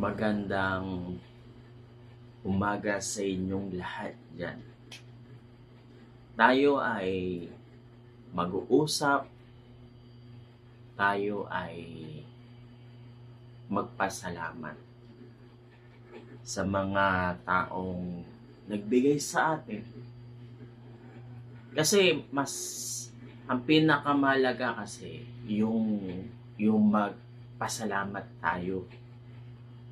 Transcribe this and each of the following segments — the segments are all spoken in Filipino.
Magandang umaga sa inyong lahat dyan. Tayo ay mag-uusap, tayo ay magpasalamat sa mga taong nagbigay sa atin. Kasi ang pinakamahalaga kasi yung magpasalamat tayo.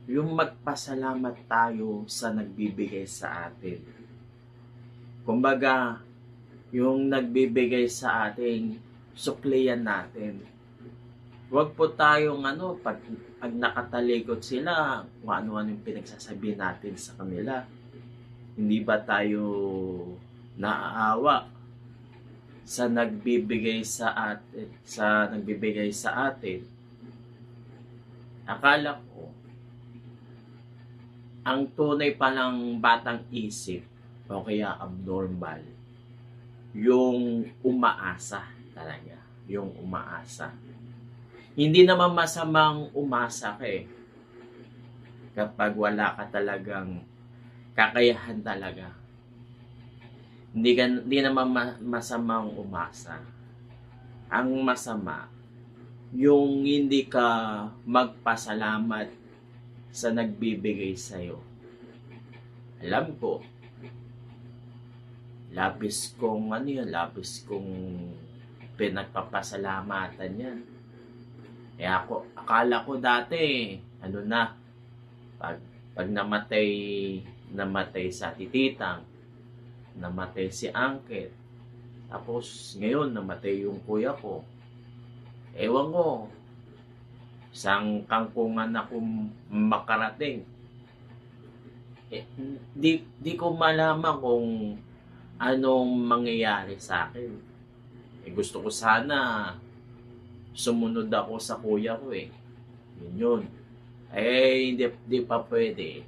Yung magpasalamat tayo sa nagbibigay sa atin. Kumbaga, yung nagbibigay sa atin, suklian natin. Huwag po tayong pag nakatalikod sila, kung ano-ano yung pinagsasabi natin sa kanila. Hindi ba tayo naaawa sa nagbibigay sa atin? Akala ko ang tunay palang batang isip o kaya abnormal, yung umaasa talaga, yung umaasa. Hindi naman masamang umasa ka kapag wala ka talagang kakayahan talaga. Hindi naman masamang umasa. Ang masama, yung hindi ka magpasalamat sa nagbibigay sa'yo. Alam ko, labis kong pinagpapasalamatan yan. Kaya akala ko dati, pag namatay sa tititang, namatay si Angket, tapos ngayon namatay yung kuya ko. Ewan ko, isang kangkungan akong makarating. Di ko malaman kung anong mangyayari sa akin. Gusto ko sana sumunod ako sa kuya ko Yun. Hindi pa pwede.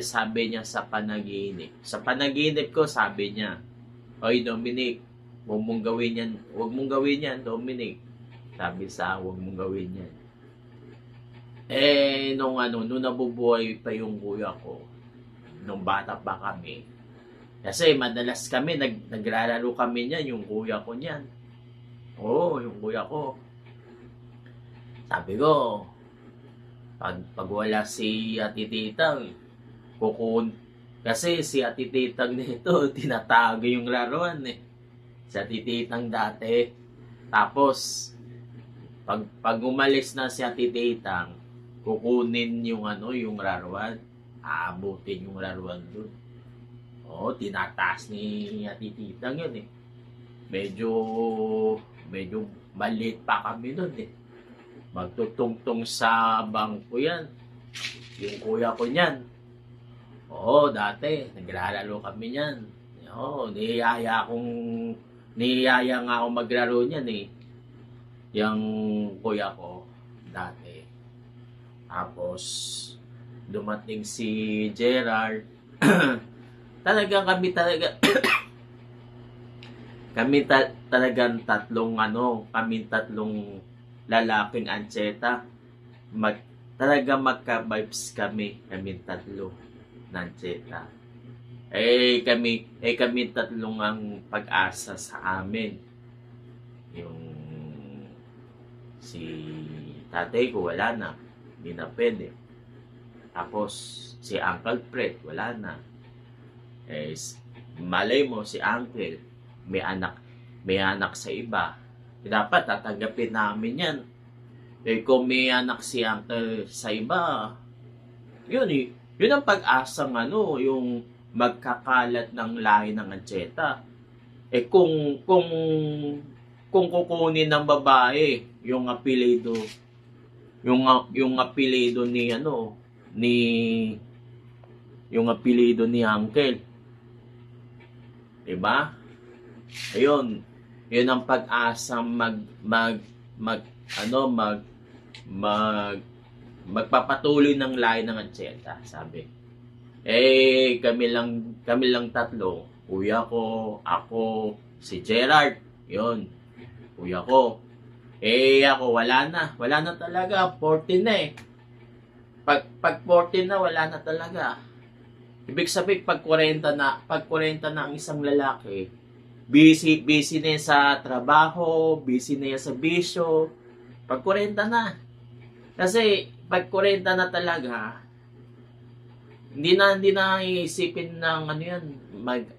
Sabi niya sa panaginip. Sa panaginip ko, sabi niya, "Oy, Dominic, huwag mong gawin yan, Dominic." Sabi huwag mong gawin yan. Nung nabubuhay pa yung kuya ko, nung bata pa kami, kasi madalas kami, naglalaro kami niyan, yung kuya ko niyan. Oo, yung kuya ko. Sabi ko, pag wala si Ate Titang, kasi si Ate Titang nito, tinatago yung laruan Si Ate Titang dati. Tapos, pag umalis na si Ate Titang, kukunin yung laruan. Aabutin yung laruan doon. Tinataas ni Ate Titang yun Medyo maliit pa kami doon Magtutungtong sa bangko yan. Yung kuya ko niyan. Dati, naglalaro kami niyan. Niyaya nga ako maglaro niyan Yung kuya ko, dati. Tapos, dumating si Gerard. Talagang tatlong lalaking antseta. Talagang magka-vibes kami tatlo na antseta. Kami tatlong ang pag-asa sa amin. Yung si tatay ko wala na, hindi na pwede. Tapos si Uncle Fred wala na. Malay mo si Uncle may anak sa iba. Dapat tatanggapin namin yan. Kung may anak si Uncle sa iba, yun ang pag-asang yung magkakalat ng lahi ng antseta. Kung kukunin ng babae yung apelyido ni Uncle, diba? Ayun, yun ang pag-asang magpapatuloy ng lahi ng antseta, sabi. Kami lang tatlo, kuya ko, ako, si Gerard, yun, kuya ko. Eh ako, wala na talaga, 14 na eh. Pag 14 na, wala na talaga. Ibig sabihin, pag 40 na ang isang lalaki, busy na yan sa trabaho, busy na yan sa bisyo, pag 40 na. Kasi, pag 40 na talaga, hindi na iisipin ng ano yan,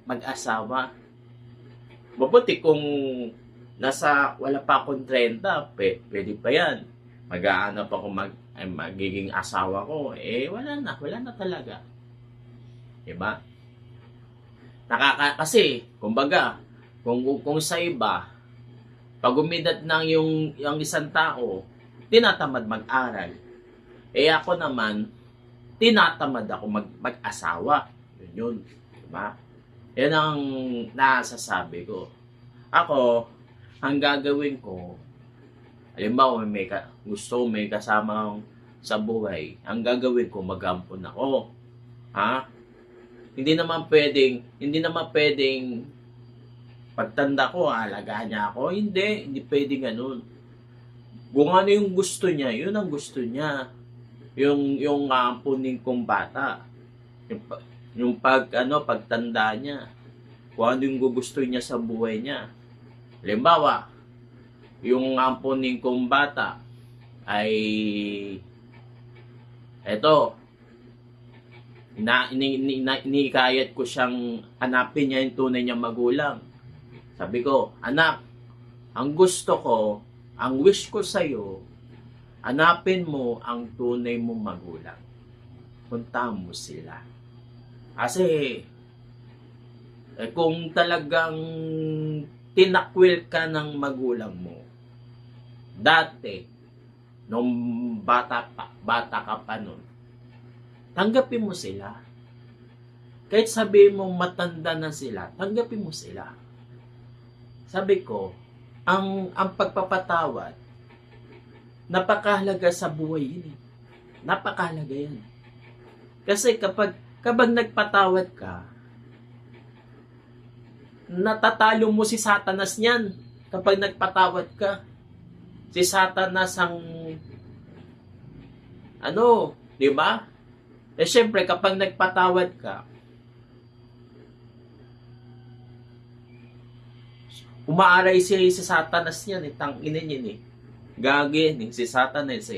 mag-asawa. Mabuti kung wala pa akong 30, pwede pa yan. Mag-aanap ako magiging asawa ko. Eh, wala na talaga. Diba? Kasi, kumbaga, kung sa iba, pag umidad ng yung isang tao, tinatamad mag-aral. Eh ako naman, tinatamad ako mag-asawa. Yun. Diba? Yan ang nasasabi ko. Ako, ang gagawin ko, halimbawa may kasama sa buhay, ang gagawin ko, mag-ampon ako. Ha? Hindi naman pwedeng pagtanda ko, alagaan niya ako. Hindi pwedeng ganun. Kung ano yung gusto niya, yun ang gusto niya. Yung ampunin kong bata. Yung pagtanda niya. Kung ano yung gusto niya sa buhay niya. Halimbawa, yung ampunin kong bata ay eto, inikayat ko siyang hanapin niya yung tunay niyang magulang. Sabi ko, anak, ang wish ko sa'yo, hanapin mo ang tunay mong magulang. Puntahan mo sila. Kasi, kung talagang tinakwil ka ng magulang mo, dati, nung bata ka pa nun, tanggapin mo sila. Kahit sabihin mong matanda na sila, tanggapin mo sila. Sabi ko, ang pagpapatawad, napakahalaga sa buhay yun. Napakahalaga yan. Kasi kapag nagpatawad ka, natatalo mo si Satanas niyan. Kapag nagpatawad ka, si Satanas ang di ba? Eh syempre kapag nagpatawad ka, umaaray si Satanas niyan, tangina niyan gagin si Satanas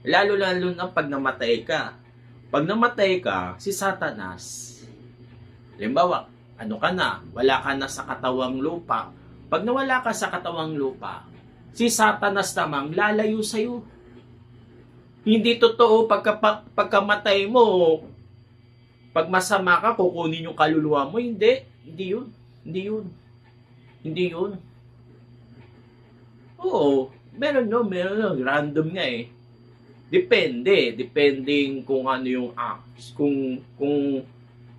lalo na pag namatay ka. Pag namatay ka, si Satanas, halimbawa, wala ka na sa katawang lupa. Pag nawala ka sa katawang lupa, si Satanas namang lalayo sa'yo. Hindi totoo pagkamatay mo, pag masama ka, kukunin yung kaluluwa mo. Hindi yun. Oo, meron random nga eh. Depending kung ano yung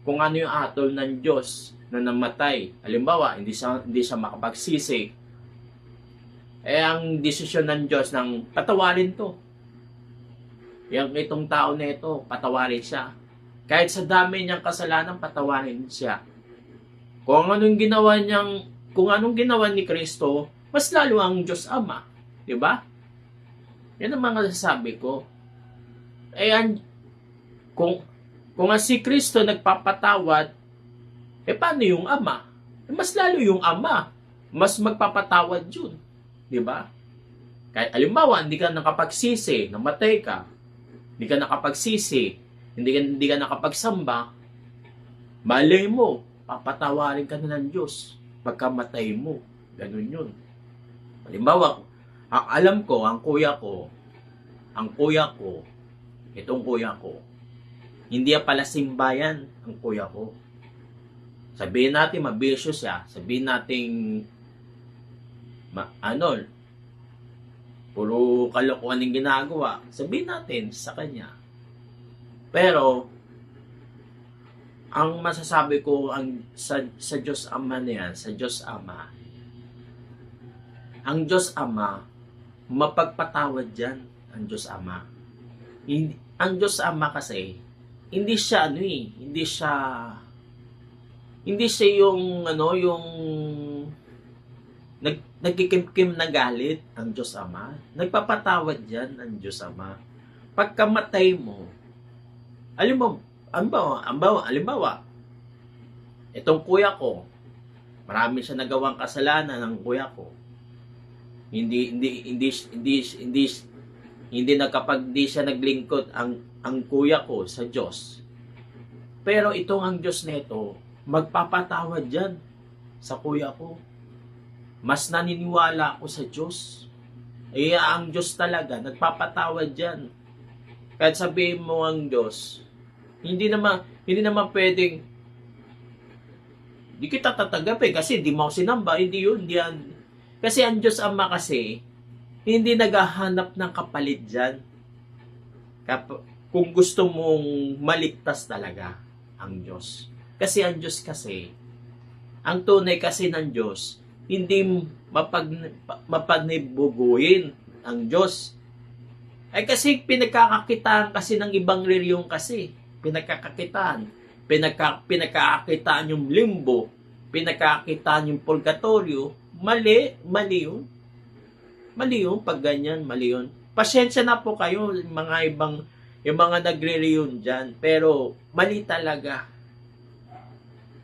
kung ano yung atol ng Diyos na namatay. Halimbawa, hindi siya makapagsisi. Ang desisyon ng Diyos ng patawarin to. Itong tao na ito, patawarin siya. Kahit sa dami niyang kasalanan, patawarin siya. Kung anong ginawa ni Kristo, mas lalo ang Diyos Ama. Diba? Yan ang mga sasabi ko. Kung si Kristo nagpapatawad, paano yung Ama? Mas lalo yung Ama. Mas magpapatawad yun. Diba? Kahit alimbawa, hindi ka nakapagsisi, namatay ka, hindi ka nakapagsisi, hindi ka nakapagsamba, malay mo, papatawarin ka na ng Diyos pagkamatay mo. Ganun yun. Halimbawa, alam ko, itong kuya ko, hindi pala simbayan ang kuya ko. Sabihin natin, mabisyo siya. Sabihin natin, puro kalokohan yung ginagawa. Sabihin natin sa kanya. Pero, ang masasabi ko sa Diyos Ama na yan, sa Diyos Ama, ang Diyos Ama, mapagpatawad dyan ang Diyos Ama. Ang Diyos Ama kasi, hindi siya nagkikimkim na galit ang Diyos Ama. Nagpapatawad yan ang Diyos Ama. Pagkamatay mo, alimbawa, itong kuya ko, marami siya nagawang kasalanan ng kuya ko. Hindi siya naglingkod ang kuya ko sa Diyos. Pero itong ang Diyos nito, magpapatawad yan sa kuya ko. Mas naniniwala ako sa Diyos. Ang Diyos talaga, nagpapatawad yan. Kahit sabihin mo ang Diyos, hindi naman pwedeng, di kita tatanggapin kasi di mo ako sinamba, hindi yan. Kasi ang Diyos Ama kasi, hindi naghahanap ng kapalit dyan. Kung gusto mong maligtas talaga ang Diyos. Kasi ang Diyos kasi, ang tunay kasi ng Diyos, hindi mapagnibuguin ang Diyos. Ay kasi pinagkakakitaan kasi ng ibang reliyon kasi. Pinagkakakitaan. Pinagkakakitaan yung limbo. Pinagkakakitaan yung purgatorio. Mali yun. Mali yun, pag ganyan, mali yun. Pasensya na po kayo, yung mga nagre-reunion dyan. Pero, mali talaga.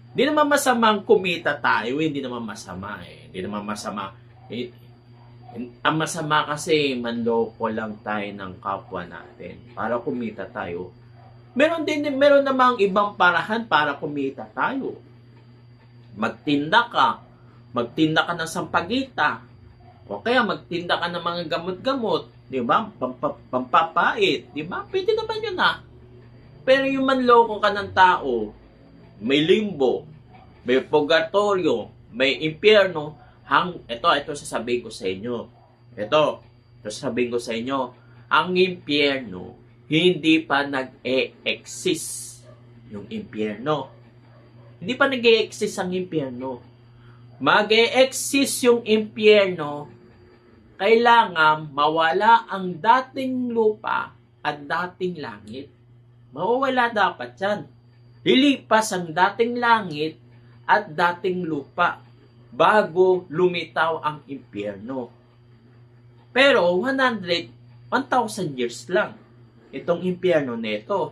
Hindi naman masamang kumita tayo, hindi naman masama eh. Hindi naman masama. Ang masama kasi, manloko lang tayo ng kapwa natin para kumita tayo. Meron namang ibang parahan para kumita tayo. Magtinda ka ng sampagita. O kaya magtinda ka ng mga gamot-gamot, di ba? Pampapait, di ba? Pwede naman yun ah. Pero yung manloko ka ng tao, may limbo, may purgatorio, may impyerno, ito sasabihin ko sa inyo. Ito sasabihin ko sa inyo. Ang impyerno, hindi pa nag-e-exist yung impyerno. Hindi pa nag-e-exist ang impyerno. Mag-e-exist yung impyerno, kailangan mawala ang dating lupa at dating langit. Mawawala dapat yan. Lilipas ang dating langit at dating lupa bago lumitaw ang impyerno. Pero 1,000 years lang itong impyerno neto.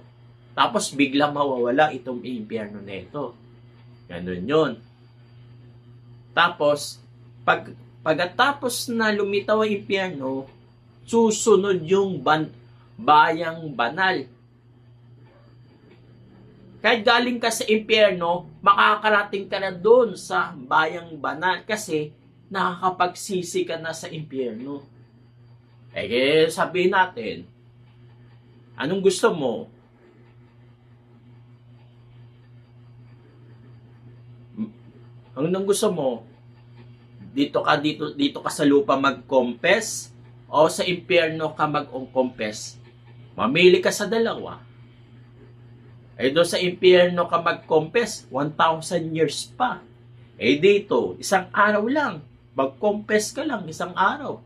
Tapos biglang mawawala itong impyerno neto. Ganun yun. Tapos, pagkatapos na lumitaw ang impyerno, susunod yung bayang banal. Kahit galing ka sa impyerno, makakarating ka na doon sa bayang banal kasi nakakapagsisi ka na sa impyerno. Sabihin natin, anong gusto mo? Anong gusto mo? Dito ka sa lupa mag-confess o sa impyerno ka mag-confess? Mamili ka sa dalawa. Doon sa impyerno ka mag-confess, 1,000 years pa. Dito, isang araw lang. Mag-confess ka lang, isang araw.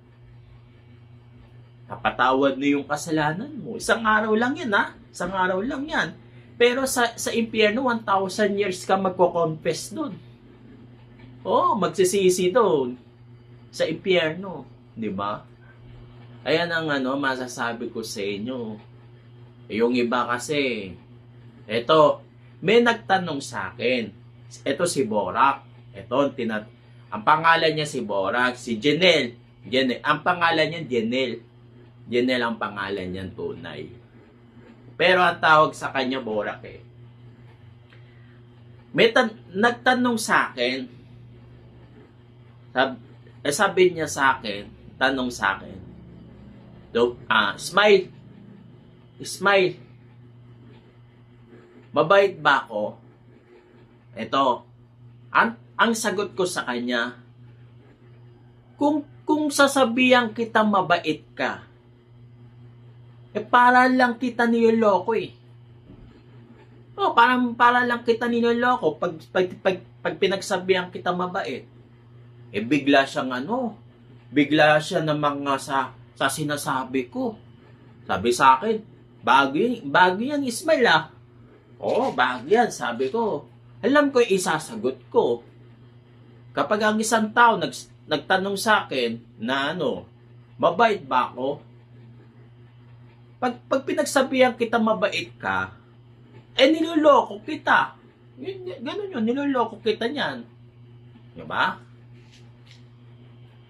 Napatawad na yung kasalanan mo. Isang araw lang yan, ha? Isang araw lang yan. Pero sa impyerno, 1,000 years ka magko-confess doon. Magsisisi doon sa impyerno, di ba? Ayan ang masasabi ko sa inyo. Yung iba kasi, may nagtanong sa akin. Ito si Borak. Ang pangalan niya si Borak, si Jenel. Ang pangalan niya Jenel. Jenel ang pangalan niya tunay. Pero ang tawag sa kanya Borak eh. May nagtanong sa akin. Sabi niya sa akin, tanong sa akin, Smile, mabait ba ako? Ang sagot ko sa kanya, kung sasabihan kita mabait ka, para lang kita niloloko eh. Para lang kita niloloko pag pinagsabihan kita mabait. Bigla siya na mga sa sinasabi ko. Sabi sa akin, bago yan, Ismail ah. Bago yan, sabi ko. Alam ko yung isasagot ko. Kapag ang isang tao nagtanong sa akin na mabait ba ako? Pag pinagsabihan kita mabait ka, niloloko kita. Ganun yun, niloloko kita niyan. Diba?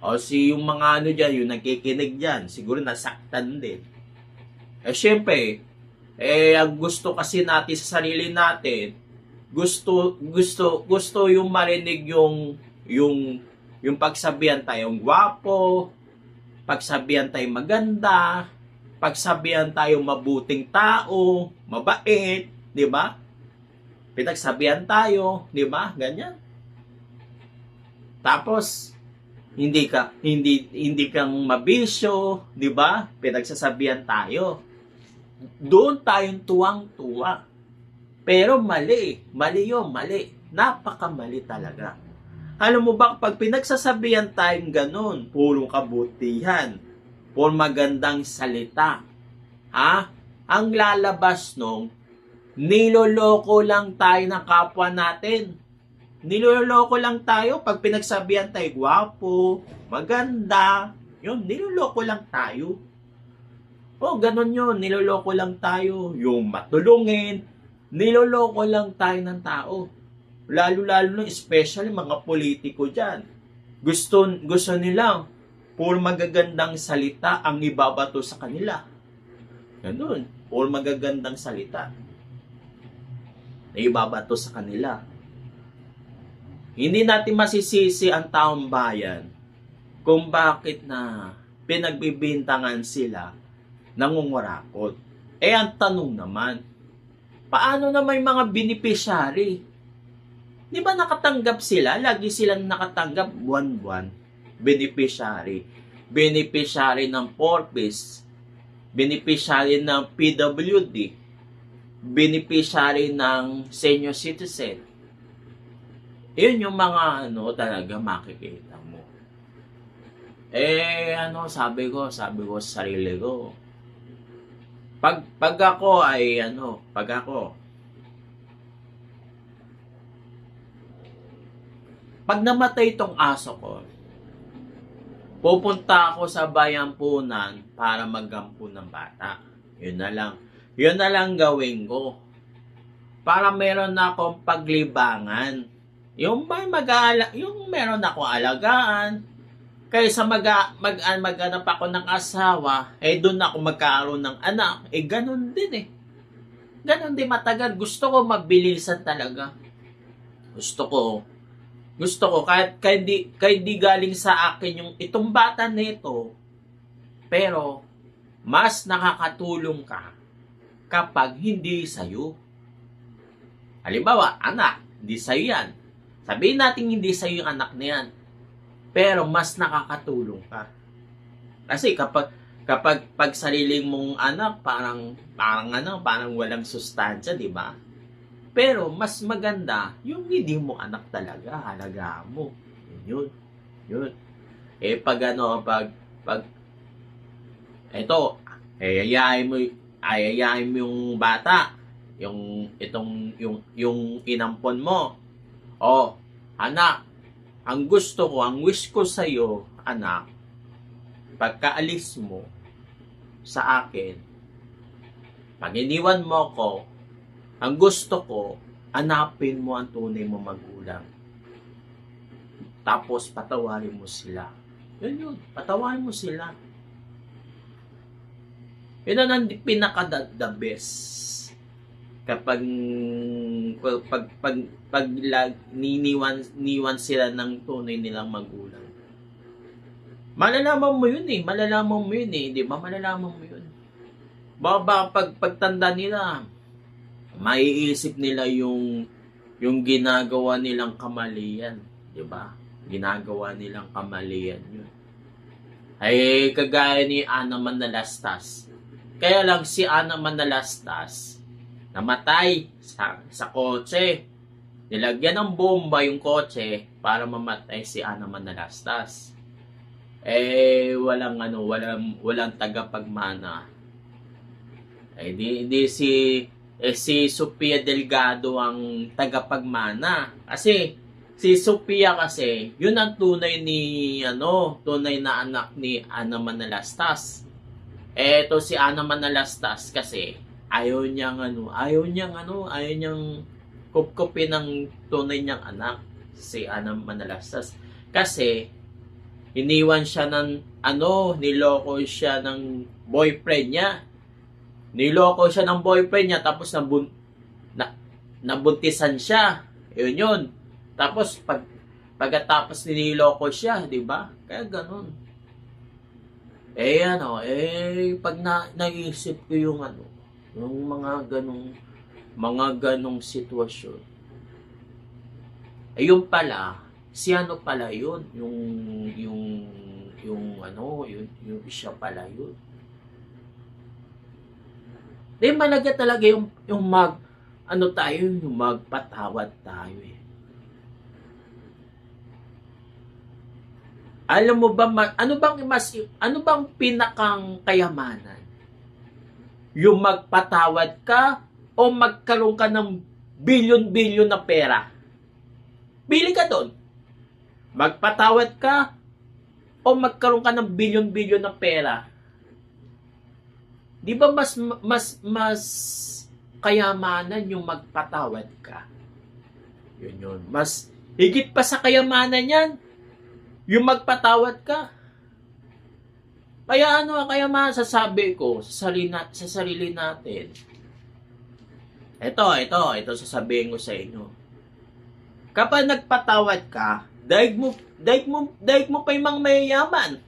O yung mga dyan, yung nagkikinig dyan, siguro nasaktan din. Syempre, ang gusto kasi natin sa sarili natin, gusto yung marinig yung pagsabihan tayong gwapo, pagsabihan tayong maganda, pagsabihan tayong mabuting tao, mabait, di ba? Pinagsabihan tayo, di ba? Ganyan. Tapos, hindi kang mabisyo, di ba? Pinagsasabihan tayo. Doon tayong tuwang-tuwa. Pero mali yun, mali. Napakamali talaga. Alam mo ba, pag pinagsasabihan tayong ganun, purong kabutihan, puro magandang salita, ang lalabas niloloko lang tayo ng kapwa natin. Niloloko lang tayo pag pinagsabihan tayo gwapo, maganda. Yun, niloloko lang tayo. Ganun yun. Niloloko lang tayo. Yung matulungin, niloloko lang tayo ng tao. Lalo-lalo especially mga politiko dyan. Gusto nila, puro magagandang salita ang ibabato sa kanila. Ganun. Puro magagandang salita na ibabato sa kanila. Hindi natin masisisi ang taong bayan kung bakit na pinagbibintangan sila nangungurakot. Ang tanong naman, paano na may mga beneficiary? Di ba nakatanggap sila? Lagi silang nakatanggap buwan-buwan. Beneficiary. Beneficiary ng Forbes. Beneficiary ng PWD. Beneficiary ng senior citizen. Yun yung mga talaga makikita mo. Sabi ko sa sarili ko. Pag ako pag namatay itong aso ko, pupunta ako sa bayampunan para maggampo ng bata. Yun na lang gawin ko. Para meron na akong paglibangan. Yung meron ako alagaan, kaysa maghanap ako ng asawa, doon ako magkaroon ng anak, ganun din Ganun din matagal. Gusto ko mabilisan talaga. Gusto ko kahit di galing sa akin itong bata nito, pero mas nakakatulong ka kapag hindi sa'yo. Halimbawa, anak, hindi sa'yo yan. Sabihin natin hindi sa'yo yung anak na yan. Pero mas nakakatulong ka. Kasi kapag sariling mong anak, parang walang sustansya, di ba? Pero mas maganda yung hindi mo anak talaga, halagaan mo. Yun. Ayayain mo yung bata, yung inampon mo. Anak, ang wish ko sa'yo, anak, pagkaalis mo sa akin, pag iniwan mo ko, ang gusto ko, hanapin mo ang tunay mo magulang. Tapos patawarin mo sila. Yun, patawarin mo sila. Yun ang pinaka-the best. Kapag niwan sila ng tunay nilang magulang. Malalaman mo yun di ba? Malalaman mo yun. Pagtanda nila, maiisip nila yung ginagawa nilang kamalian, di ba? Ginagawa nilang kamalian yun. Kagaya ni Ana Manalastas. Kaya lang si Ana Manalastas namatay sa kotse. Nilagyan ng bomba yung kotse para mamatay si Ana Manalastas. Walang tagapagmana. Si Sofia Delgado ang tagapagmana. Kasi Si Sophia kasi, yun ang tunay tunay na anak ni Ana Manalastas. Eto si Ana Manalastas kasi, ayaw niyang kupkupin ng tunay niyang anak, si Ana Manalastas. Kasi, iniwan siya niloko siya ng boyfriend niya. Niloko siya ng boyfriend niya, tapos nabuntisan siya. Yun. Tapos, pagkatapos niloko siya, di ba? Kaya ganun. Pag naisip ko yung mga ganong sitwasyon. Yung pala, si pala yun, yung siya pala yun. Malaga talaga yung magpatawad tayo eh. Alam mo ba, ano bang pinakang kayamanan? Yung magpatawad ka o magkaroon ka ng bilyon-bilyon na pera? Bili ka doon. Magpatawad ka o magkaroon ka ng bilyon-bilyon na pera? Di ba mas kayamanan yung magpatawad ka? Yun. Mas higit pa sa kayamanan yan, yung magpatawad ka. Kaya masasabi ko sa sarili natin. Ito sasabihin ko sa inyo. Kapag nagpatawad ka, daig mo pa yung mga mayayaman.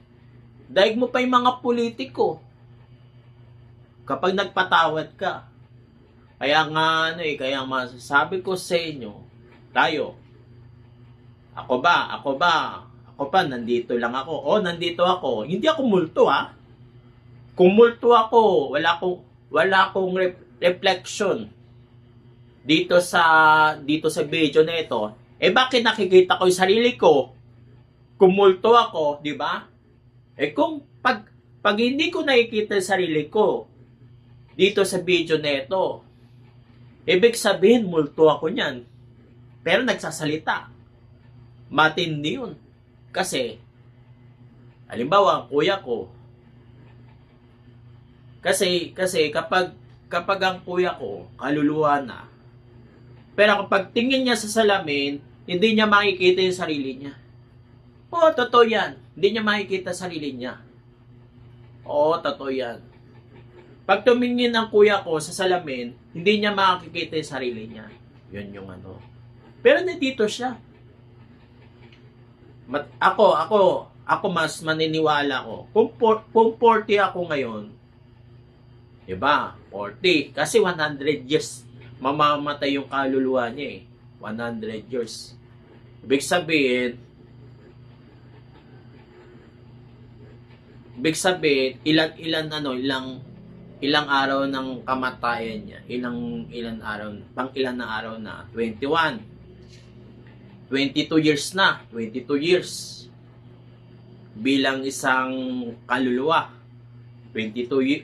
Daig mo pa yung mga politiko. Kapag nagpatawad ka. Kaya masasabi ko sa inyo, ako ba, nandito lang ako. Nandito ako. Hindi ako multo, ha? Kung multo ako, wala akong reflection dito sa video na ito. Bakit nakikita ko yung sarili ko? Kung multo ako, di ba? Kung pag hindi ko nakikita yung sarili ko dito sa video na ito, ibig sabihin, multo ako niyan. Pero nagsasalita. Matindi yun. Kasi, halimbawa, ang kuya ko, kasi kapag ang kuya ko, kaluluwa na, pero kapag tingin niya sa salamin, hindi niya makikita yung sarili niya. Oo, totoo yan. Hindi niya makikita sarili niya. Oo, totoo yan. Pag tumingin ang kuya ko sa salamin, hindi niya makikita yung sarili niya. Yun yung Pero nandito siya. Ako mas maniniwala ko. Kung 40 ako ngayon, diba? 40. Kasi 100 years mamamatay yung kaluluwa niya eh. 100 years. Ibig sabihin, ilang araw ng kamatayan niya. Ilang araw na 21. 22 years na. 22 years. Bilang isang kaluluwa. 22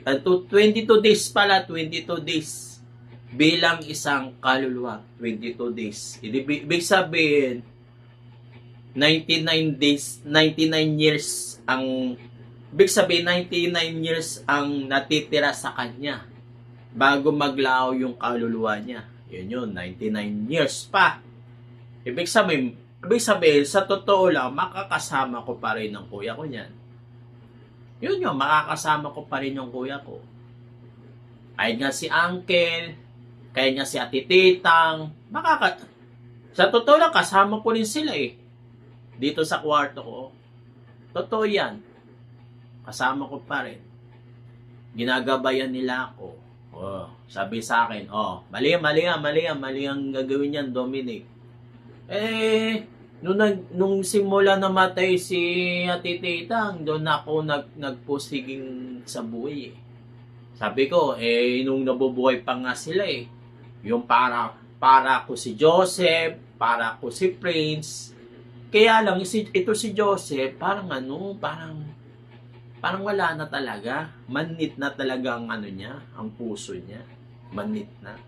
days pala. 22 days. Bilang isang kaluluwa. 22 days. Ibig sabihin, 99 years ang natitira sa kanya bago maglaho yung kaluluwa niya. Yun, 99 years pa. Ibig sabihin, sa totoo lang, makakasama ko pa rin ang kuya ko niyan. Yun, makakasama ko pa rin yung kuya ko. Kahit nga si Uncle, kahit nga si Ate Titang, sa totoo lang, kasama ko rin sila eh. Dito sa kwarto ko. Totoo yan. Kasama ko pa rin. Ginagabayan nila ako. Sabi sa akin, mali ang gagawin yan, Dominic. Nung simula namatay si Ate Titang, doon ako nagpusiging sa buhay eh. Sabi ko, nung nabubuhay pa nga sila eh, yung para ko si Joseph, para ko si Prince. Kaya lang, ito si Joseph, parang wala na talaga. Manit na talaga ang ang puso niya. Manit na.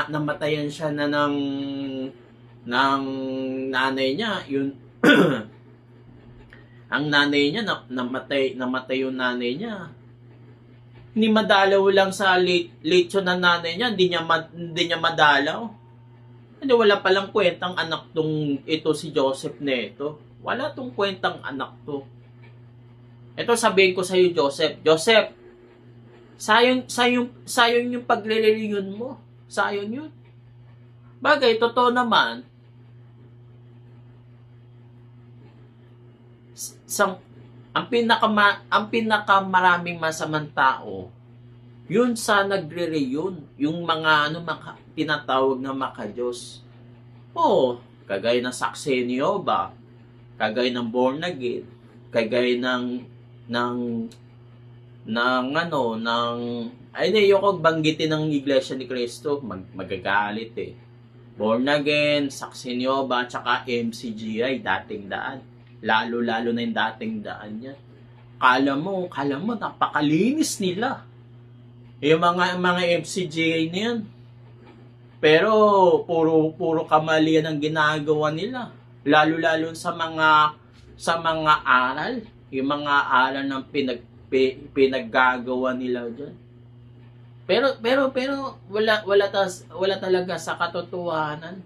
Namatayan siya na ng ng nanay niya, yun, ang nanay niya, namatay yung nanay niya. Hindi madalaw lang sa lechon ng nanay niya, hindi niya madalaw. Hindi, wala palang kwentang anak tong ito si Joseph Neto. Wala tong kwentang anak to. Ito sabihin ko sa iyo, Joseph, sayang yung paglililiyon mo. Sayang yun. Bagay, totoo naman, ang pinakamaraming masamang tao, yun sa nagre-reyon, yung mga tinatawag na makadiyos. Oo, kagaya ng Saksenio ba? Kagaya ng born again, kagaya ay ayoko banggitin ng Iglesia ni Cristo, magagalit eh. Born again, Saksenio ba, tsaka MCGI, dating daan. Lalo na yung dating daan niya. Kala mo, napakalinis nila. Yung mga MCGA na yan. Pero, puro kamalian ang ginagawa nila. Lalo sa mga aral. Yung mga aral ng pinaggagawa nila dyan. Pero, wala talaga sa katotohanan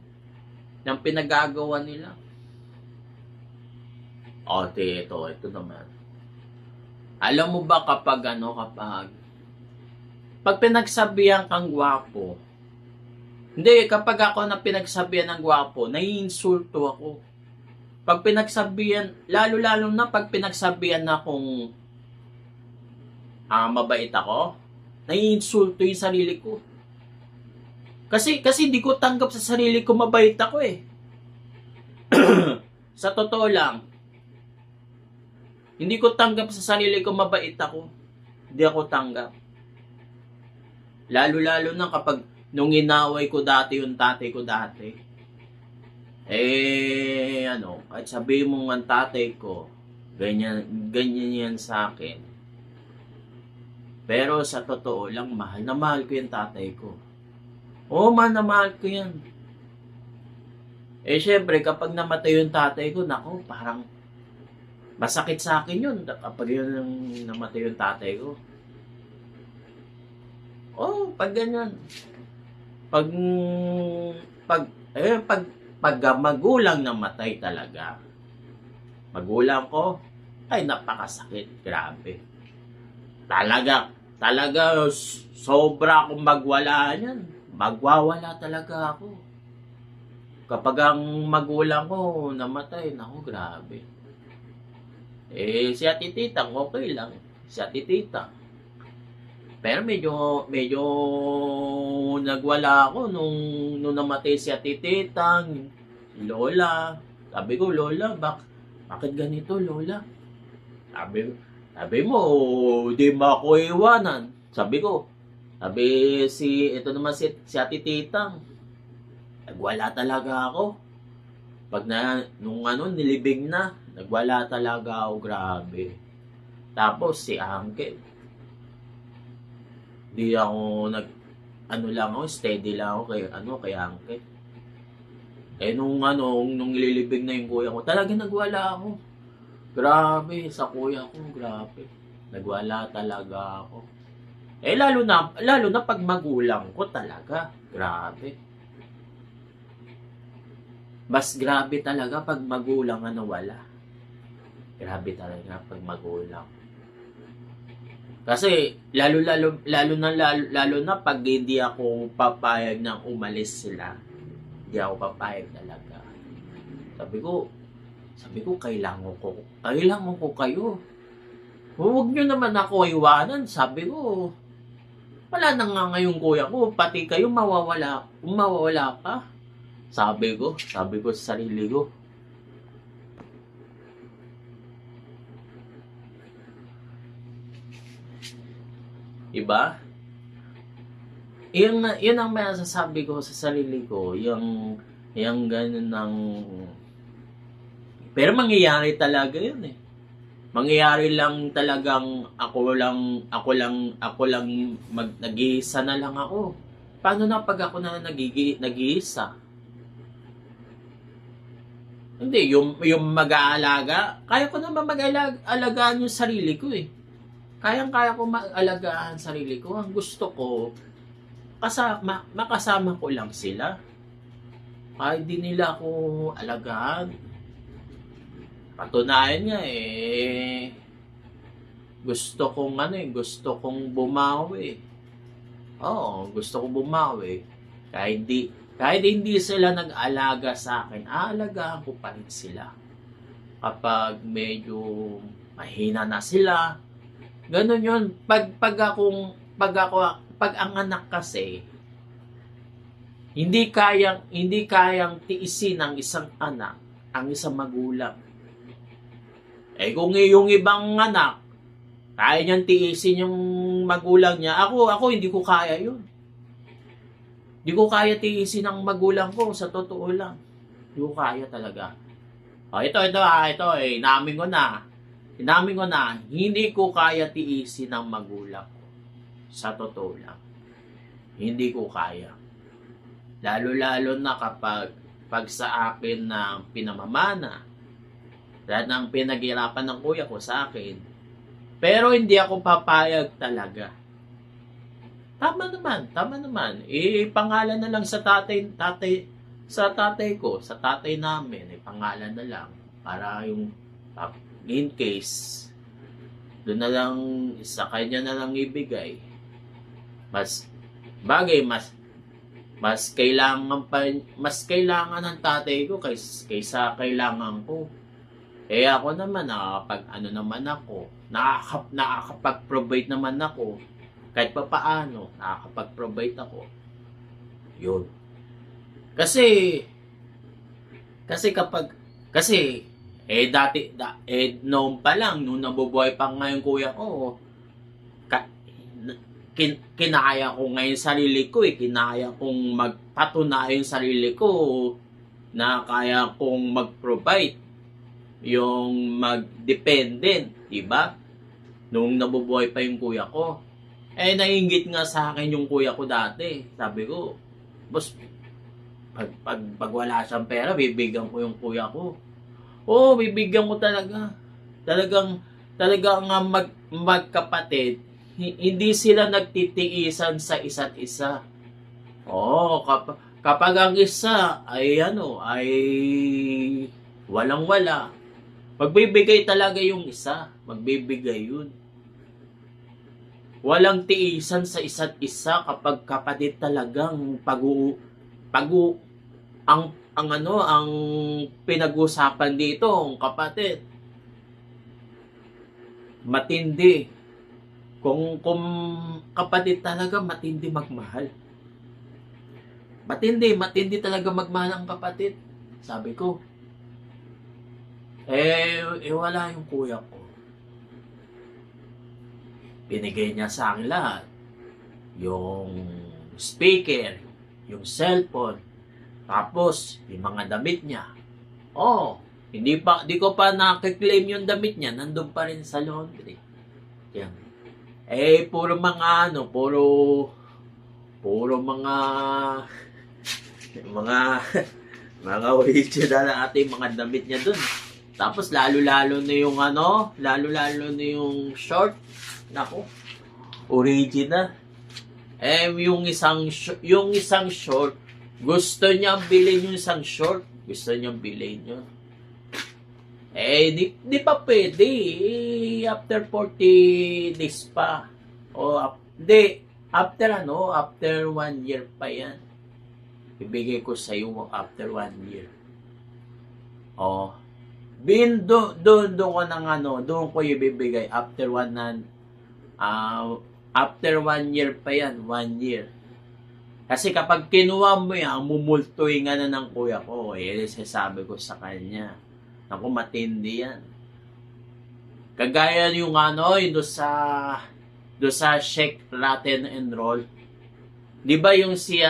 ng pinagagawa nila. O, ito naman. Alam mo ba kapag pinagsabihan kang gwapo, hindi, kapag ako na pinagsabihan ng gwapo, naiinsulto ako. Pag pinagsabihan, lalo na pag pinagsabihan na akong mabait ako, naiinsulto yung sarili ko. Kasi hindi ko tanggap sa sarili ko mabait ako eh. Sa totoo lang, hindi ko tanggap sa sarili ko mabait ako. Hindi ako tanggap. Lalo na kapag nung inaway ko dati yung tatay ko dati. Kahit sabihin mo ang tatay ko, ganyan yan sa akin. Pero sa totoo lang, mahal na mahal ko yung tatay ko. Oo, mahal na mahal ko yan. Syempre, kapag namatay yung tatay ko, nako, parang masakit sa akin yun kapag yun namatay yung tatay ko. Pag ganyan. Pag magulang namatay talaga. Magulang ko, ay napakasakit. Grabe. Talaga, sobra akong magwala niyan. Magwawala talaga ako. Kapag ang magulang ko namatay, naku, grabe. Si Ate Titang, okay lang. Si Ate Titang. Pero medyo nagwala ako nung namatay si Ate Titang, Lola. Sabi ko, Lola, bakit ganito, Lola? Sabi mo, di mo ako iwanan. Sabi ito naman si Ate Titang. Nagwala talaga ako. Nung nilibig na, nagwala talaga ako, grabe. Tapos si Uncle, di ako steady lang ako kay Uncle. Nung nililibig na yung kuya ko, talaga nagwala ako. Grabe, sa kuya ko, grabe. Nagwala talaga ako. Lalo na pag magulang ko talaga, grabe. Mas grabe talaga pag magulang nawala. Grabe talaga pag magulang. Kasi lalo na pag hindi ako papayag na umalis sila. Hindi ako papayag talaga. Sabi ko kailangan ko kayo. Huwag nyo naman ako iwanan. Sabi ko, wala na nga ngayong kuya ko, pati kayo mawawala pa. Sabi ko sa sarili ko. Diba? Yun ang masasabi ko sa sarili ko, yung ganun ng... Pero mangyayari talaga yun eh. Mangyayari lang talagang ako lang nag-iisa na lang ako. Paano na pag ako na nag-iisa? Hindi, yung mag-aalaga, kaya ko naman mag-alagaan yung sarili ko eh. Kayang-kaya ko mag-alagaan sarili ko. Ang gusto ko, makasama ko lang sila. Kahit di nila ako alagaan. Patunayan nga eh, gusto kong bumawi. Oo, gusto kong bumawi. Kahit hindi sila nag-alaga sa akin, aalagaan ko pa rin sila. Kapag medyo mahina na sila, ganun yun. Pag ang anak kasi, hindi kayang tiisin ng isang anak, ang isang magulang. Eh kung yung ibang anak, kaya niyang tiisin yung magulang niya, ako hindi ko kaya yun. Hindi ko kaya tiisin ang magulang ko, sa totoo lang. Hindi ko kaya talaga. Ito, inamin ko na. Hindi ko kaya tiisin ang magulang ko. Sa totoo lang. Hindi ko kaya. Lalo-lalo na pag sa akin na pinamamana, lahat ng pinaghirapan ng kuya ko sa akin, pero hindi ako papayag talaga. Tama naman. Pangalan na lang sa tatay ko, sa tatay namin, pangalan na lang. Para yung, in case, doon na lang, sa kanya na lang ibigay. Mas kailangan ng tatay ko kaysa kailangan ko. Ako naman, nakakapag-provide naman ako. Kahit pa paano, nakakapag-provide ako. Yun. Kasi noon pa lang, nung nabubuhay pa ngayon kuya ko, kinaya ko ngayon sarili ko kinaya kong magpatunayan sarili ko na kaya kong mag-provide, yung mag-dependent, diba? Nung nabubuhay pa yung kuya ko. Naiinggit nga sa akin yung kuya ko dati. Sabi ko, boss, pag wala siyang pera, bibigyan ko yung kuya ko. Oo, bibigyan ko talaga. Talagang magkapatid, hindi sila nagtitiisan sa isa't isa. Oo, kapag ang isa ay walang-wala, magbibigay talaga yung isa. Magbibigay yun. Walang tiisan sa isa't isa kapag kapatid talagang ang pinag-usapan dito, ang kapatid. Matindi. Kung kapatid talaga, matindi magmahal. Matindi talaga magmahal ang kapatid. Sabi ko. Wala yung kuya ko. Binigay niya sa akin lahat. Yung speaker, yung cellphone, tapos yung mga damit niya. Hindi ko pa nakiklaim yung damit niya, nandun pa rin sa laundry. Yan. Puro mga mga original na ating mga damit niya dun. Tapos lalo-lalo na yung short. Nako, original. Yung isang short, gusto niya bilhin yung isang short. Gusto niya bilhin yun. Di pa pwede. After 40 days pa. After 1 year pa yan. Ibigay ko sa iyo after 1 year. Doon ko ibibigay after 1 year pa yan, 1 year. Kasi kapag kinuha mo yan, mumultoy nga na ng kuya ko. Sasabi ko sa kanya, naku, matindi yan. Kagaya yung doon sa check, Latin and roll. Di ba yung si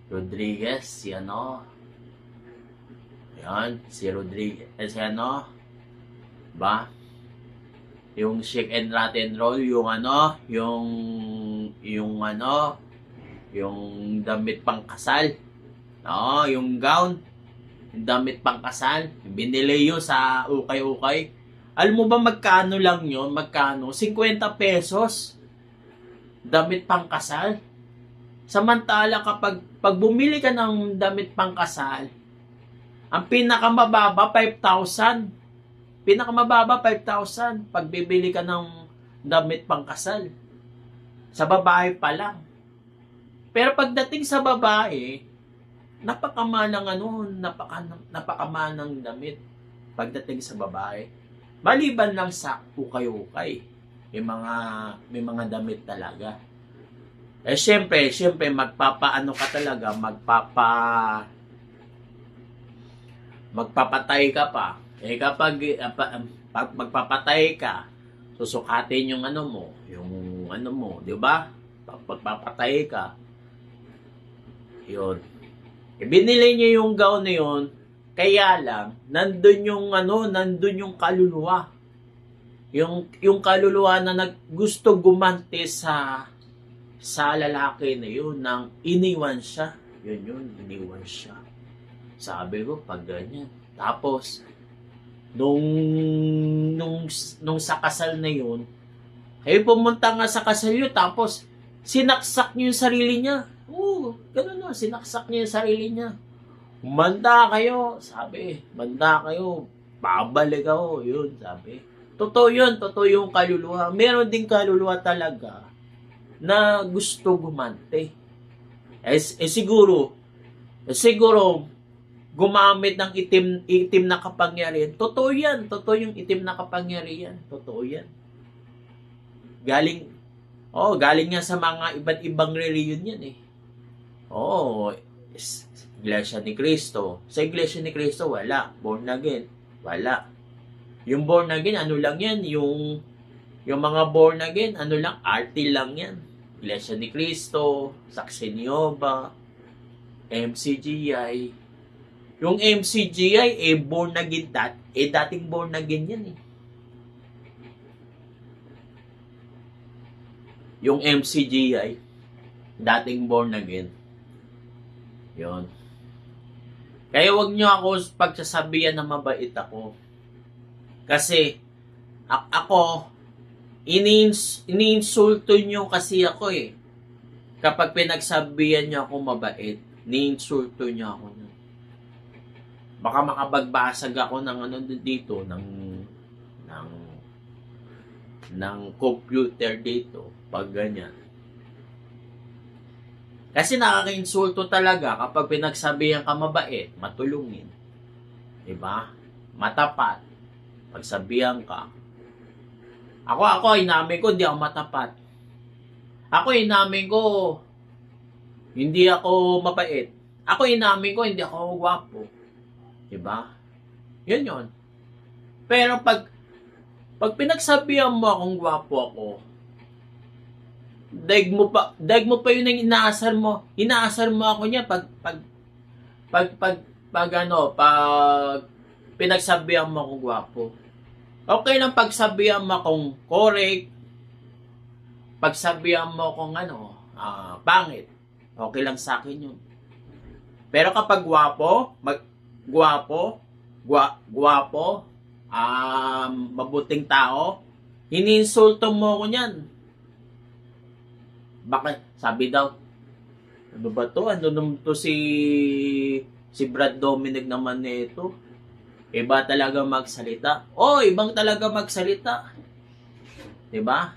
Rodriguez, si Rodriguez, ba? Yung shake and rattle roll, yung damit pang kasal. Oo, yung gown, yung damit pangkasal, binili yun sa ukay-ukay. Alam mo ba magkano lang yun? Magkano? 50 pesos. Damit pangkasal. Samantala kapag bumili ka ng damit pangkasal, ang pinakamababa 5,000. Pinakamababa 5,000 pag bibili ka ng damit pangkasal. Sa babae pa lang. Pero pagdating sa babae, napakamanang napakamanang damit pagdating sa babae. Maliban lang sa ukay-ukay. May mga damit talaga. Syempre magpapaano ka talaga, magpapatay ka pa. Kapag magpapatay ka, susukatin yung di ba? Pagpapatay ka, yun. Binili niya yung gown na yun, kaya lang, nandun yung kaluluwa. Yung kaluluwa na gusto gumanti sa lalaki na yun, nang iniwan siya. Iniwan siya. Sabi ko, pag ganyan. Tapos, nung sa kasal na yun, pumunta nga sa kasal yun, tapos, sinaksak niya yung sarili niya. Oo, ganun na, sinaksak niya yung sarili niya. Manda kayo, sabi. Manda kayo, babalik ako, yun, sabi. Totoo yung kaluluwa. Meron din kaluluwa talaga na gusto gumante. Siguro, gumamit ng itim na kapangyarihan. Totoo yung itim na kapangyarihan. Totoo yan. Galing nga sa mga iba't ibang reliyon yan eh. Iglesia ni Cristo. Sa Iglesia ni Cristo, wala. Born again, wala. Yung born again, ano lang yan? Yung mga born again, arty lang yan. Iglesia ni Cristo, Saksi ni Jehovah, MCGI. Yung MCGI, born again dating born again yan eh. Yung MCGI, dating born again. Yun. Kaya wag nyo ako pagsasabihan na mabait ako. Kasi, ako, iniinsulto nyo kasi ako eh. Kapag pinagsabihan nyo ako mabait, iniinsulto nyo ako. Baka makabagbasag ako dito, ng computer dito, pag ganyan. Kasi nakaka-insulto talaga kapag pinagsabihan ka mabait, matulungin. Diba? Matapat. Pagsabihan ka. Ako, inamin ko, hindi ako matapat. Ako, inamin ko, hindi ako mabait. Ako, inamin ko, hindi ako gwapo. Diba? Yun. Pero pag pinagsabihan mo akong gwapo ako, daig mo pa yun ang inaasar mo. Inaasar mo ako niya pag pinagsabihan mo akong gwapo. Okay lang pagsabihan mo akong correct, pagsabihan mo akong pangit. Okay lang sa akin yun. Pero kapag gwapo, mabuting tao, iniinsulto mo ako niyan. Bakit? Sabi daw, ano ba to? Ano naman to si Brad Dominic naman nito? Iba talaga magsalita. Ibang talaga magsalita. Diba?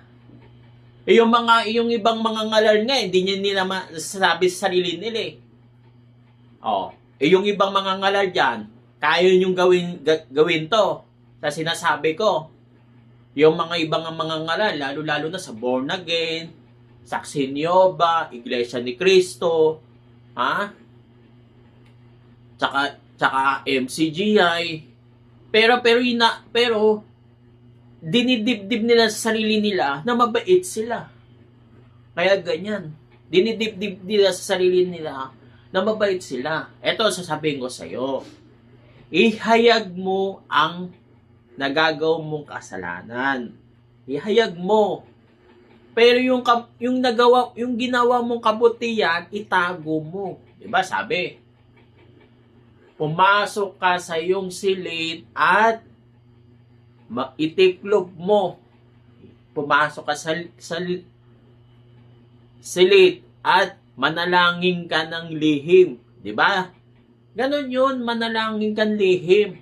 Yung ibang mga ngalar nga, hindi nila masasabi sa sarili nila eh. Yung ibang mga ngalar dyan, kaya yung gawin to. Sa sinasabi ko, yung mga ibang mga ngalar, lalo na sa born again, Saksi ni Jehovah, Iglesia ni Cristo, tsaka MCGI. Pero dinidibdib nila sa sarili nila na mabait sila. Kaya ganyan. Dinidibdib nila sa sarili nila na mabait sila. Eto, sasabihin ko sa'yo. Ihayag mo ang nagagawa mong kasalanan. Ihayag mo. Pero yung ginawa mong kabutihan, itago mo. Diba sabi? pumasok ka sa iyong silid at itiklop mo. Pumasok ka sa silid at manalangin ka ng lihim. Di ba? Ganon yun, manalangin ka ng lihim.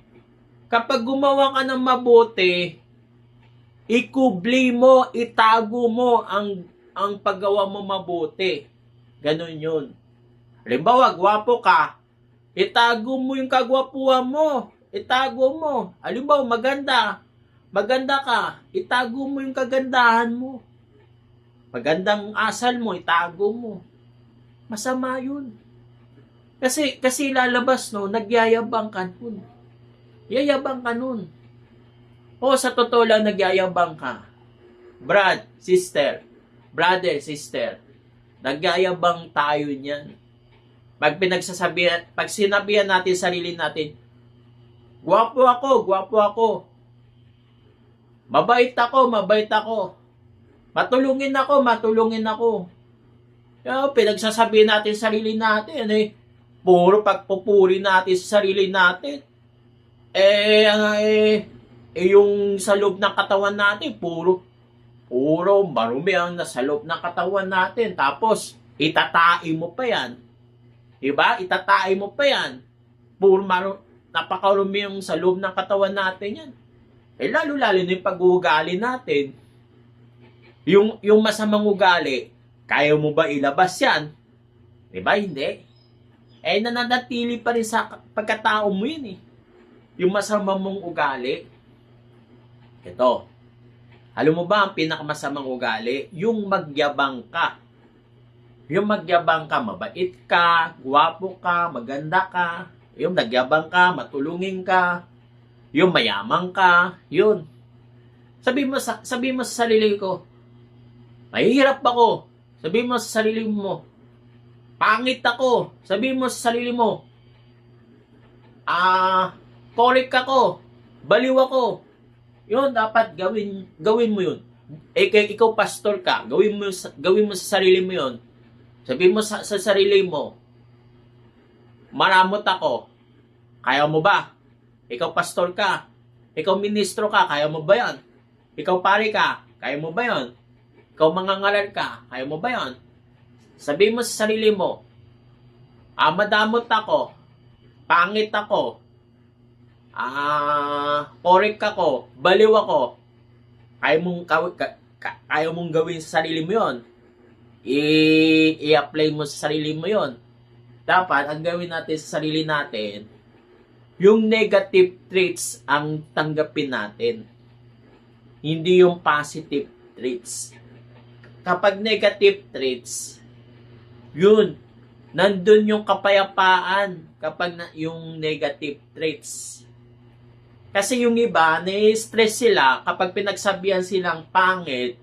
Kapag gumawa ka ng mabuti, ikubli mo, itago mo ang paggawa mo mabuti. Ganon yun. Halimbawa, gwapo ka, itago mo yung kagwapuan mo. Itago mo. Halimbawa, maganda ka, itago mo yung kagandahan mo. Magandang asal mo, itago mo. Masama yun. Kasi lalabas, no, nagyayabang ka nun. Yayabang ka nun. O sa totoo lang, nagyayabang ka. Brother, sister, nagyayabang tayo niyan. Pag sinabihan natin sarili natin, gwapo ako. Mabait ako. Matulungin ako. Kaya pinagsasabihan natin sarili natin, puro pagpupuri natin sa sarili natin. Yung sa loob ng katawan natin, puro marumi ang nasa loob ng katawan natin. Tapos, itatain mo pa yan. Diba? Itatain mo pa yan. Puro napakarumi yung sa loob ng katawan natin yan. Lalo-lalo na yung pag-uugali natin. Yung masamang ugali, kaya mo ba ilabas yan? Diba? Hindi. Nananatili pa rin sa pagkatao mo yun eh. Yung masama mong ugali. Ito. Alam mo ba ang pinakamasamang ugali? Yung magyabang ka. Yung magyabang ka, mabait ka, gwapo ka, maganda ka. Yung nagyabang ka, matulungin ka. Yung mayamang ka. Yun. Sabi mo sa sarili ko, mahihirap ako. Sabi mo sa sarili mo, pangit ako. Sabi mo sa sarili mo, korek ako, baliw ako. Yun, dapat gawin mo yun. Ikaw pastor ka, gawin mo sa sarili mo yun. Sabi mo sa sarili mo, maramot ako. Kaya mo ba? Ikaw pastor ka, ikaw ministro ka, kaya mo ba yan? Ikaw pare ka, kaya mo ba yan? Ikaw mangangaral ka, kaya mo ba yan? Sabi mo sa sarili mo, madamot ako, pangit ako, korek ako, baliw ako. Kaya mong gawin sa sarili mo yon. I-apply mo sa sarili mo yon. Dapat, ang gawin natin sa sarili natin, yung negative traits ang tanggapin natin. Hindi yung positive traits. Kapag negative traits, yun, nandun yung kapayapaan kapag yung negative traits. Kasi yung iba, na-stress sila kapag pinagsabihan silang pangit,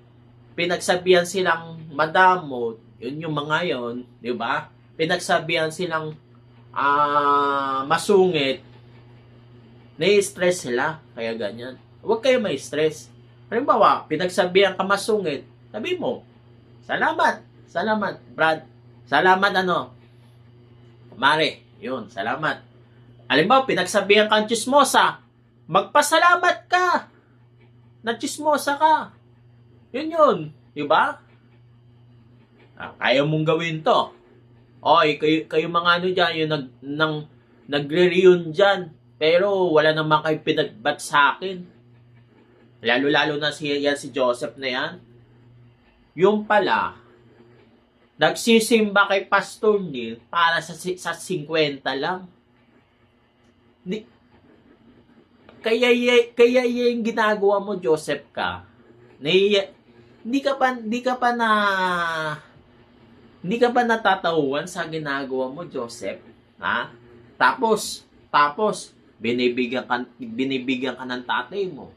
pinagsabihan silang madamot, yun yung mga yon, di ba? Pinagsabihan silang masungit, na-stress sila, kaya ganyan. Huwag kayo ma-stress. Halimbawa, pinagsabihan ka masungit, sabi mo, salamat, Brad. Salamat Mare, yun, salamat. Halimbawa, pinagsabihan kang chismosa, magpasalamat ka na chismosa ka. Yun, di ba? Kaya mong gawin to. Kayo mga dyan, yung nagre-reun dyan, pero wala naman kayo pinagbat sa akin. Lalo-lalo na si Joseph na yan. Yung pala, nagsisimba kay Pastor Neil para sa 50 lang. Kaya yung ginagawa mo, Joseph ka, hindi ka pa natatauhan sa ginagawa mo, Joseph. Ha? Tapos binibigyan ka ng tatay mo.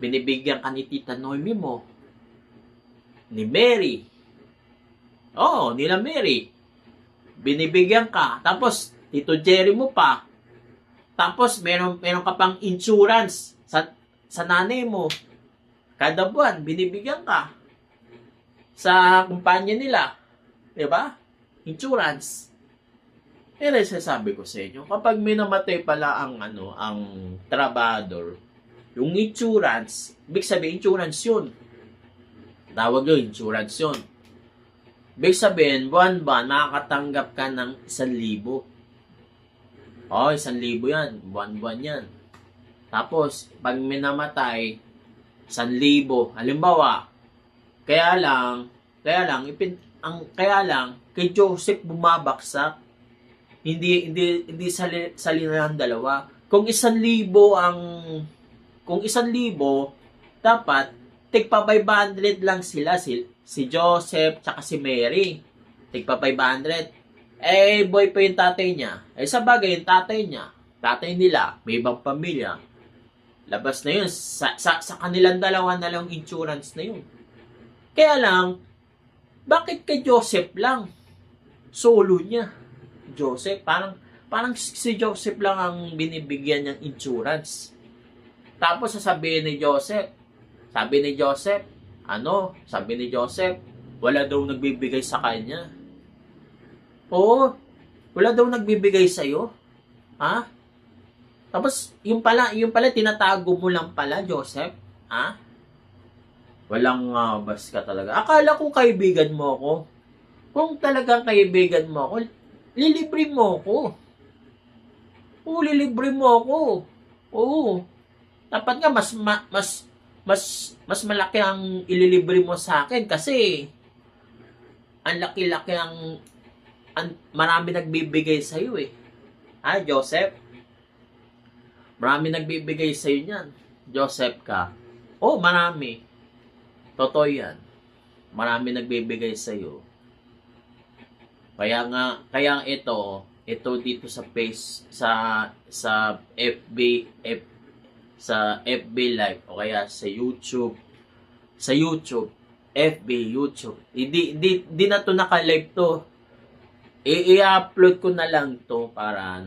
Binibigyan ka ni Tita Noemi mo. Ni Mary. Nila Mary. Binibigyan ka. Tapos, Tito Jerry mo pa. Tapos, meron ka pang insurance sa nanay mo. Kada buwan, binibigyan ka. Sa kumpanya nila. Diba? Insurance. Yan ang sasabi ko sa inyo. Kapag may namatay pala ang trabador, yung insurance, big sabihin insurance yun. Tawag yun, insurance yun. Big sabihin, buwan-buwan, makakatanggap ka ng 1,000. Oh, 1,000 yan. Buwan-buwan yan. Tapos, pag may namatay, 1,000. Halimbawa, kaya lang, kay Joseph bumabaksak. Hindi sa linan dalawa. Kung 1,000, dapat tigpa 500 lang sila, si Joseph tsaka si Mary. Tigpa 500. Boy pa yung tatay niya. Sa bagay yung tatay nila, may ibang pamilya. Labas na yun. Sa kanilang dalawa na lang insurance na yun. Kaya lang, bakit kay Joseph lang? Solo niya. Joseph, parang si Joseph lang ang binibigyan niyang insurance. Tapos sabi ni Joseph, wala daw nagbibigay sa kanya. Oo, wala daw nagbibigay sa'yo. Ha? Tapos, yung pala, tinatago mo lang pala, Joseph. Ha? Walang bas ka talaga. Akala ko kaibigan mo ako. Kung talagang kaibigan mo ako, lilibre mo ako. Oo, lilibre mo ako. Oo. Dapat nga mas malaki ang ililibre mo sa akin kasi ang laki-laki ang marami nagbibigay sa iyo eh. Ha, Joseph? Marami nagbibigay sa iyo niyan. Joseph ka. Oh, marami. Totoo 'yan. Marami nagbibigay sa iyo. Kaya ito dito sa FB Live o kaya sa YouTube, FB, YouTube. Hindi na to naka-live to. I-upload ko na lang to para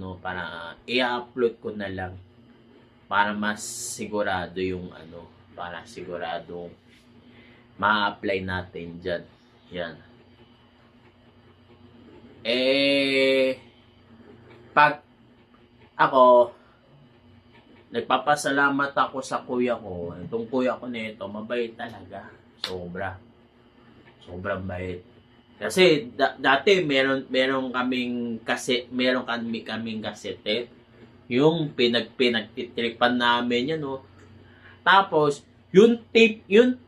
i-upload ko na lang para mas sigurado para sigurado ma-apply natin diyan. Yan. Pag ako nagpapasalamat ako sa kuya ko. Itong kuya ko nito, mabait talaga. Sobrang bait. Kasi dati meron kaming kasete. Yung pinagtitripan namin yan, no. Tapos yung tape ng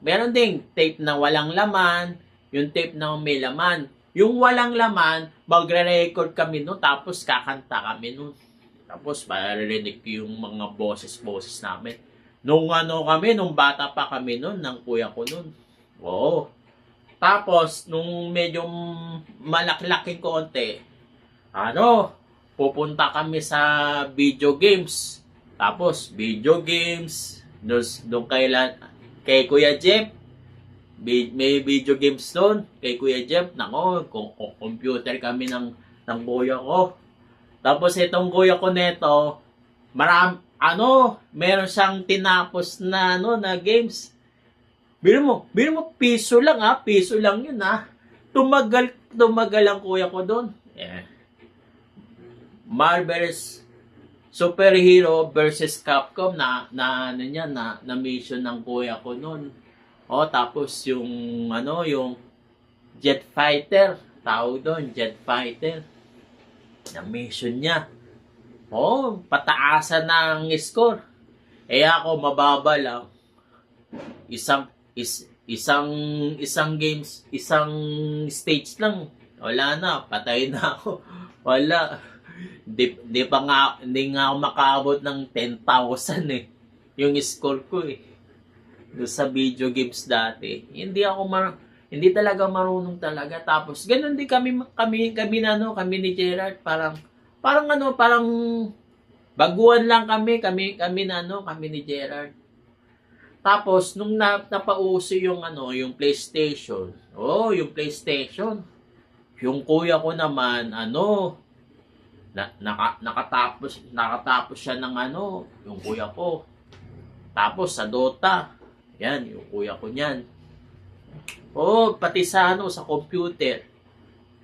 meron ding tape na walang laman, yung tape na may laman. Yung walang laman, magre-record kami nun, tapos kakanta kami nun. Tapos maririnig yung mga boses namin. Nung bata pa kami nun, ng kuya ko nun. Oo. Tapos, nung medyo malaki-laking konti, pupunta kami sa video games. Tapos, video games, doon kay Kuya Jeff, may video games doon kay Kuya Jeff. Nako, computer kami ng kuya ko. Tapos itong kuya ko neto, meron siyang tinapos na na games. Biro mo piso lang yun ha. Tumagal ang kuya ko doon. Yeah. Marvel's Superhero versus Capcom na mission ng kuya ko noon. Tapos yung Jet Fighter, tawag doon, Jet Fighter. Na mission niya. Pataasan ng score. Ako mababa lang. Isang games, isang stage lang. Wala na, patay na ako. Wala. Hindi nga ako makaabot ng 10,000 eh. Yung score ko eh. Doon sa video games dati. Hindi talaga marunong talaga. Tapos ganun din kami ni Gerard, parang baguhan lang kami ni Gerard. Tapos nung napauso yung PlayStation. Yung PlayStation. Yung kuya ko naman nakatapos siya ng yung kuya ko. Tapos sa Dota. Yan, yung kuya ko niyan. Pati sa sa computer.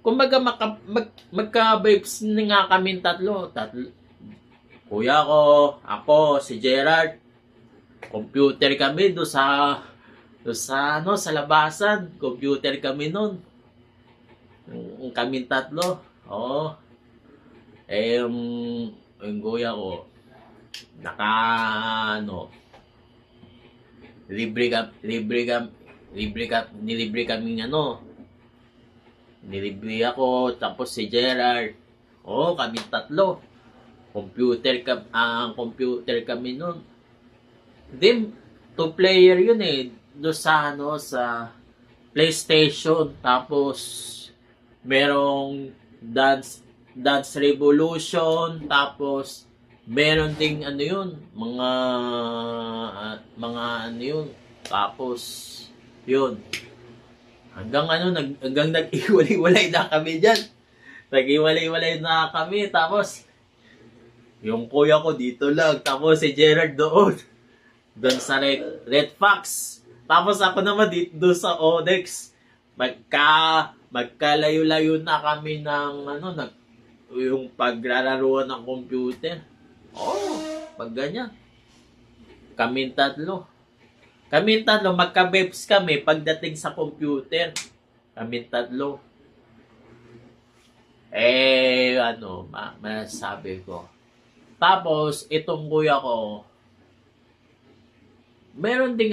Kumbaga magka-vibes na nga kami tatlo. Kuya ko, ako, si Gerard. Computer kami sa labasan. Computer kami nun. Kaming tatlo. Oo. Yung kuya ko, nilibre kaming nilibre ako, tapos si Gerard. Oo, kaming tatlo. Computer kami nun. Then, 2-player yun eh. Doon sa PlayStation. Tapos, merong Dance Revolution. Tapos, meron ding Tapos, yun. Hanggang nag-iwalay-walay na kami dyan. Nag-iwalay-walay na kami. Tapos, yung kuya ko dito lang. Tapos si Gerard doon. Doon sa Red Fox. Tapos ako naman dito sa Odex. Magkalayo-layo na kami ng yung paglalaruan ng computer. Pag ganyan. Kaming tatlo, magka-vibes kami pagdating sa computer. Kaming tatlo. Masasabi ko. Tapos, itong kuya ko, meron ding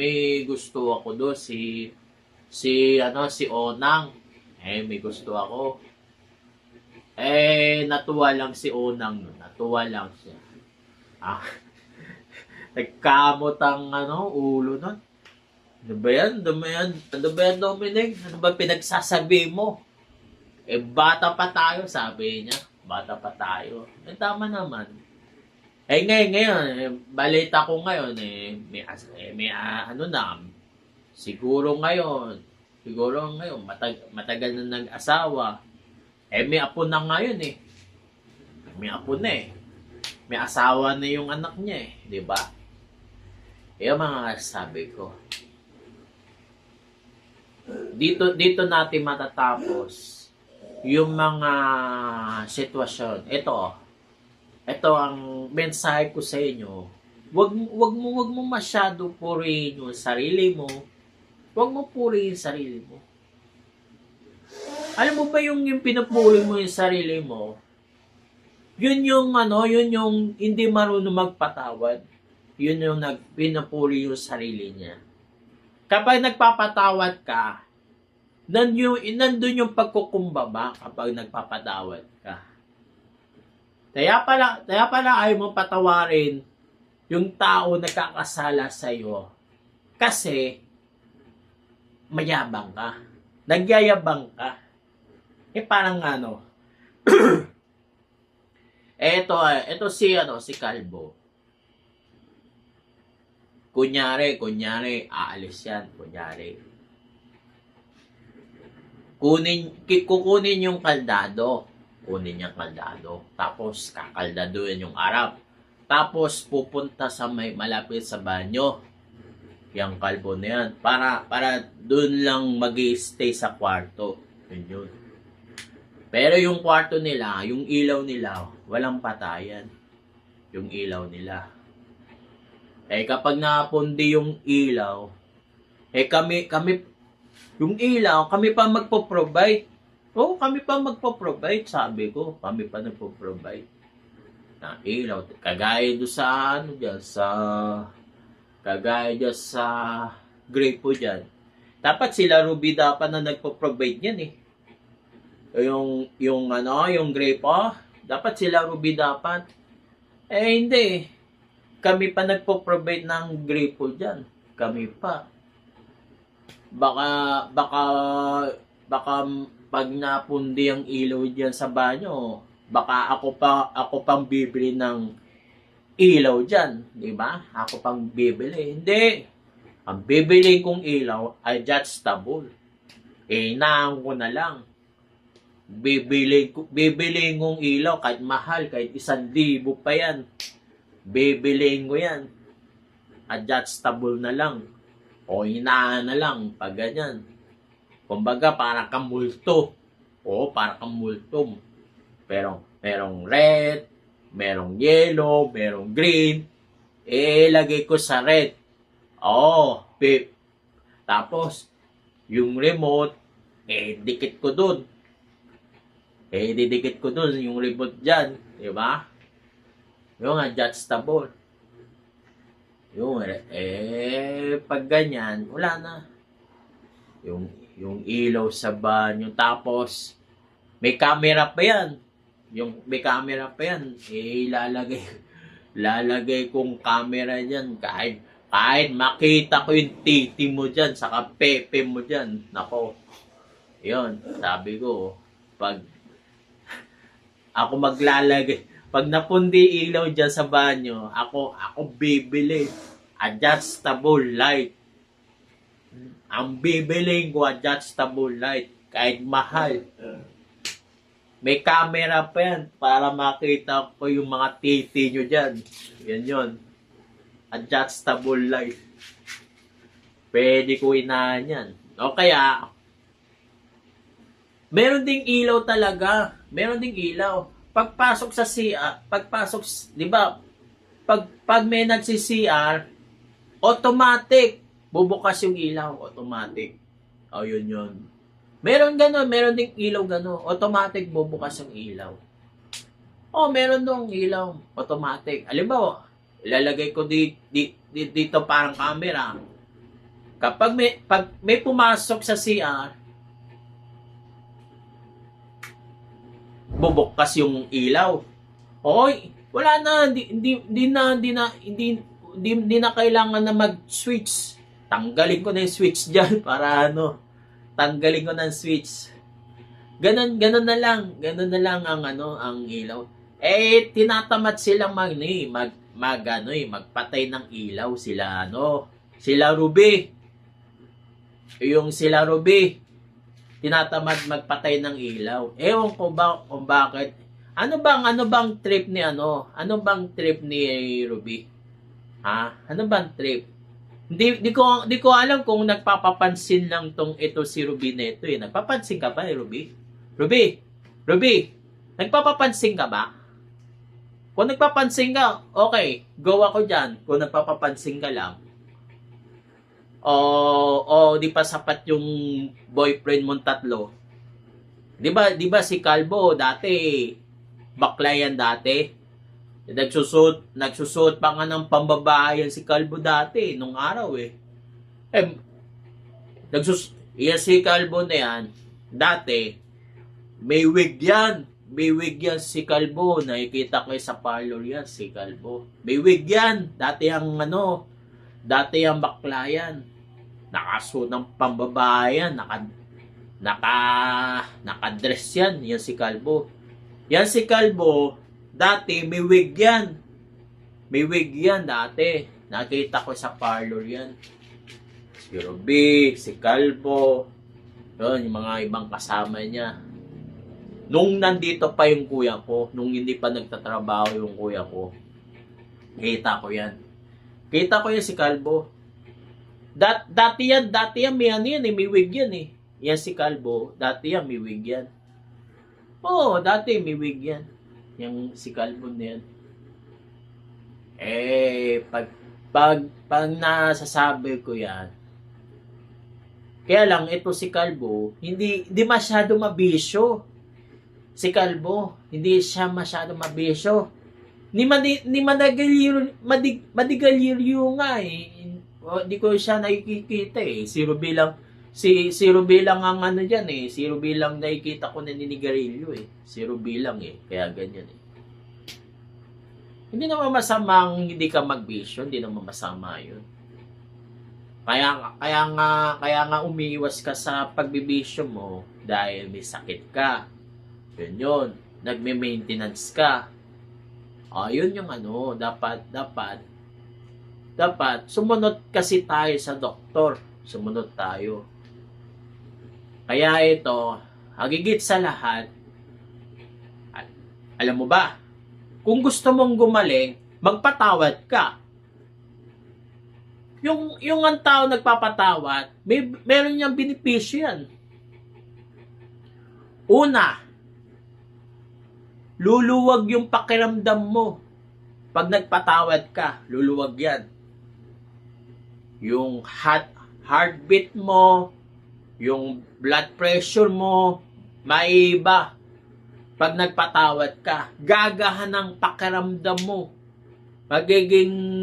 may gusto ako do si Onang. May gusto ako. Natuwa lang si Onang nun. Natuwa lang siya. Nagkamot ang ulo nun. Ano ba yan, Dominic? Ano ba pinagsasabi mo? Bata pa tayo, sabi niya. Bata pa tayo. Tama naman. Ngayon, balita ko ngayon, siguro ngayon, matagal na nag-asawa. May apo na ngayon eh. May apo na eh. May asawa na yung anak niya eh. Diba? Yung mga sabi ko. Dito natin matatapos yung mga sitwasyon. Ito ang mensahe ko sa inyo. Wag mo masyado purihin yung sarili mo. Wag mo purihin yung sarili mo. Alam mo ba yung pinupuri mo yung sarili mo? Yun yung hindi marunong magpatawad. Yun yung pinupuri yung sarili niya. Kapag nagpapatawad ka, nandun yung pagkukumbaba kapag nagpapatawad ka. Kaya pala ayaw mo patawarin yung tao na kakasala sa'yo. Kasi, mayabang ka. Nagyayabang ka. Parang ito si Kalbo. Kunyari, aalis yan, kunyari. Kukunin yung kaldado. Tapos, kakaldaduin yung Arab. Tapos, pupunta sa malapit sa banyo. Yung kalbo na yan. Para dun lang mag-i-stay sa kwarto. Yun. Pero yung kwarto nila, yung ilaw nila, walang patayan. Yung ilaw nila. Kapag napundi yung ilaw, kami yung ilaw, kami pa magpo-provide. Kami pa magpo-provide, sabi ko. Kami pa nagpo-provide. Na ilaw. Kagaya dyan sa Grapo dyan. Dapat sila Ruby dapat na nagpo-provide yan eh. Yung Grapo, dapat sila Ruby dapat. Hindi. Kami pa nagpo-provide ng Grapo dyan. Kami pa. Baka pag napundi ang ilaw diyan sa banyo, baka ako pang bibili ng ilaw diyan, di ba? Ako pang bibili. Hindi. Ang bibili kong ilaw ay adjustable. Inaan ko na lang. Bibili kong ilaw kahit mahal, kahit 1,000 pa yan. Bibiliin ko yan. adjustable na lang. O hinaan na lang pag ganyan. Kumbaga, para kang multo. O, para kang multo. Pero, merong red, merong yellow, merong green. Lagay ko sa red. Tapos, yung remote, dikit ko dun. Didikit ko dun yung remote dyan. Diba? Yung adjustable. Yung, pag ganyan, wala na. Yung ilaw sa banyo. Tapos, may camera pa yan. May camera pa yan. Lalagay kong camera dyan. Kahit makita ko yung titi mo dyan, saka pepe mo dyan. Nako. Yun, sabi ko, pag ako maglalagay, pag napundi ilaw dyan sa banyo, ako bibili. Adjustable light. Ang bibili ko, adjustable light. Kahit mahal. May camera pa yan para makita ko yung mga titi nyo dyan. Yan yun. Adjustable light. Pwede ko inaan yan. O kaya, meron ding ilaw talaga. Meron ding ilaw. Pagpasok sa CR, di ba, pag may nagsi-CR, automatic, bubukas yung ilaw, automatic. O, yun. Meron gano'n, meron ding ilaw gano'n, automatic bubukas yung ilaw. O, meron dong ilaw, automatic. Halimbawa, ilalagay ko dito parang camera. Kapag may pumasok sa CR, bubukas yung ilaw. Oy, wala na, hindi na kailangan na mag-switch. Tanggalin ko na yung switch diyan para tanggalin ko na yung switch. Ganon na lang ang ilaw. Tinatamad silang magpatay ng ilaw sila Ruby. Yung sila Ruby, tinatamad magpatay ng ilaw. Ewan ko ba kung bakit. Ano bang trip ni Ano bang trip ni Ruby? Ha? Ano bang trip? Di ko alam kung nagpapapansin lang ito si Ruby neto eh. Nagpapansin ka ba Ruby? Ruby, nagpapapansin ka ba? Kung nagpapansin ka, okay, go ako dyan. Kung nagpapapansin ka lang, di pa sapat yung boyfriend mong tatlo. Di ba si Calvo dati, bakla yan dati. Nagsusot pa nga ng pambabayan si Calvo dati, nung araw eh. Yan si Calvo na yan, dati, may wig yan. May wig yan si Calvo. Nakikita ko sa parlor yan si Calvo. May wig yan. Dati ang bakla yan. Nakasuot ng pambabayan. Nakadress yan. Yan si Calvo. Yan si Calvo, dati may wig yan. May wig yan dati. Nakita ko sa parlor yan. Si Ruby, si Calvo. Yun, yung mga ibang kasama niya. Nung nandito pa yung kuya ko, nung hindi pa nagtatrabaho yung kuya ko, kita ko yan si Calvo. Dati yan, may may wig yan eh. Yan si Calvo, dati yan, may wig yan. Oo, dati may wig yan. Yung si Calvo na yan. Pag nasasabi ko yan, kaya lang, ito si Calvo, hindi masyado mabisyo. Si Calvo, hindi siya masyado mabisyo. Ni madigalyiryo nga eh. Hindi ko siya nakikita eh. Si Ruby lang ang dyan eh. Si Ruby lang nakikita ko na ninigarilyo eh. Si Ruby lang eh. Kaya ganyan eh. Hindi naman masamang hindi ka magbisyo. Hindi naman masama yun. Kaya nga umiiwas ka sa pagbibisyo mo dahil may sakit ka. Yun. Nagme-maintenance ka. Yun yung dapat sumunod kasi tayo sa doktor. Sumunod tayo. Kaya ito, hagigit sa lahat, alam mo ba, kung gusto mong gumaling, magpatawad ka. yung ang tao nagpapatawad, meron niyang benepisyo yan. Una, luluwag yung pakiramdam mo. Pag nagpatawad ka, luluwag yan. Yung heartbeat mo, yung blood pressure mo, maiba. Pag nagpatawad ka, gagahan ng pakiramdam mo. Magiging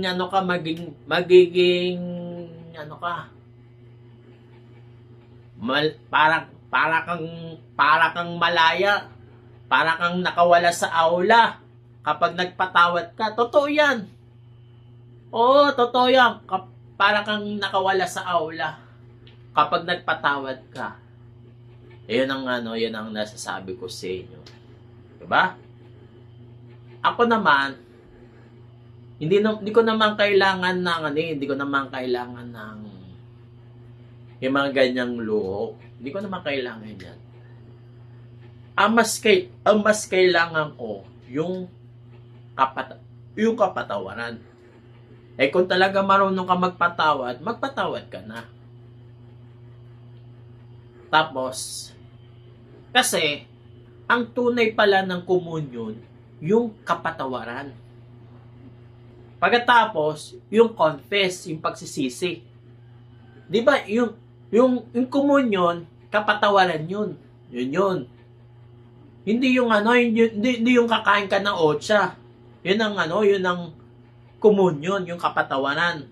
para kang malaya, para kang nakawala sa aula kapag nagpatawad ka. Totoo yan. Oo, totoo yan. Para kang nakawala sa aula kapag nagpatawad ka. Yan ang nasasabi ko sa inyo. Diba? Ako naman, hindi ko naman kailangan ng yung mga ganyang luho. Hindi ko naman kailangan yan. Ang mas kailangan ko yung kapatawaran. Kung talaga marunong ka magpatawad ka na. Tapos, kasi, ang tunay pala ng komunyon, yung kapatawaran. Pagkatapos, yung confess, yung pagsisisi. Di ba, yung komunyon, kapatawaran yun. Yun. Hindi yung kakain ka ng otsa. Yun ang komunyon, yung kapatawaran.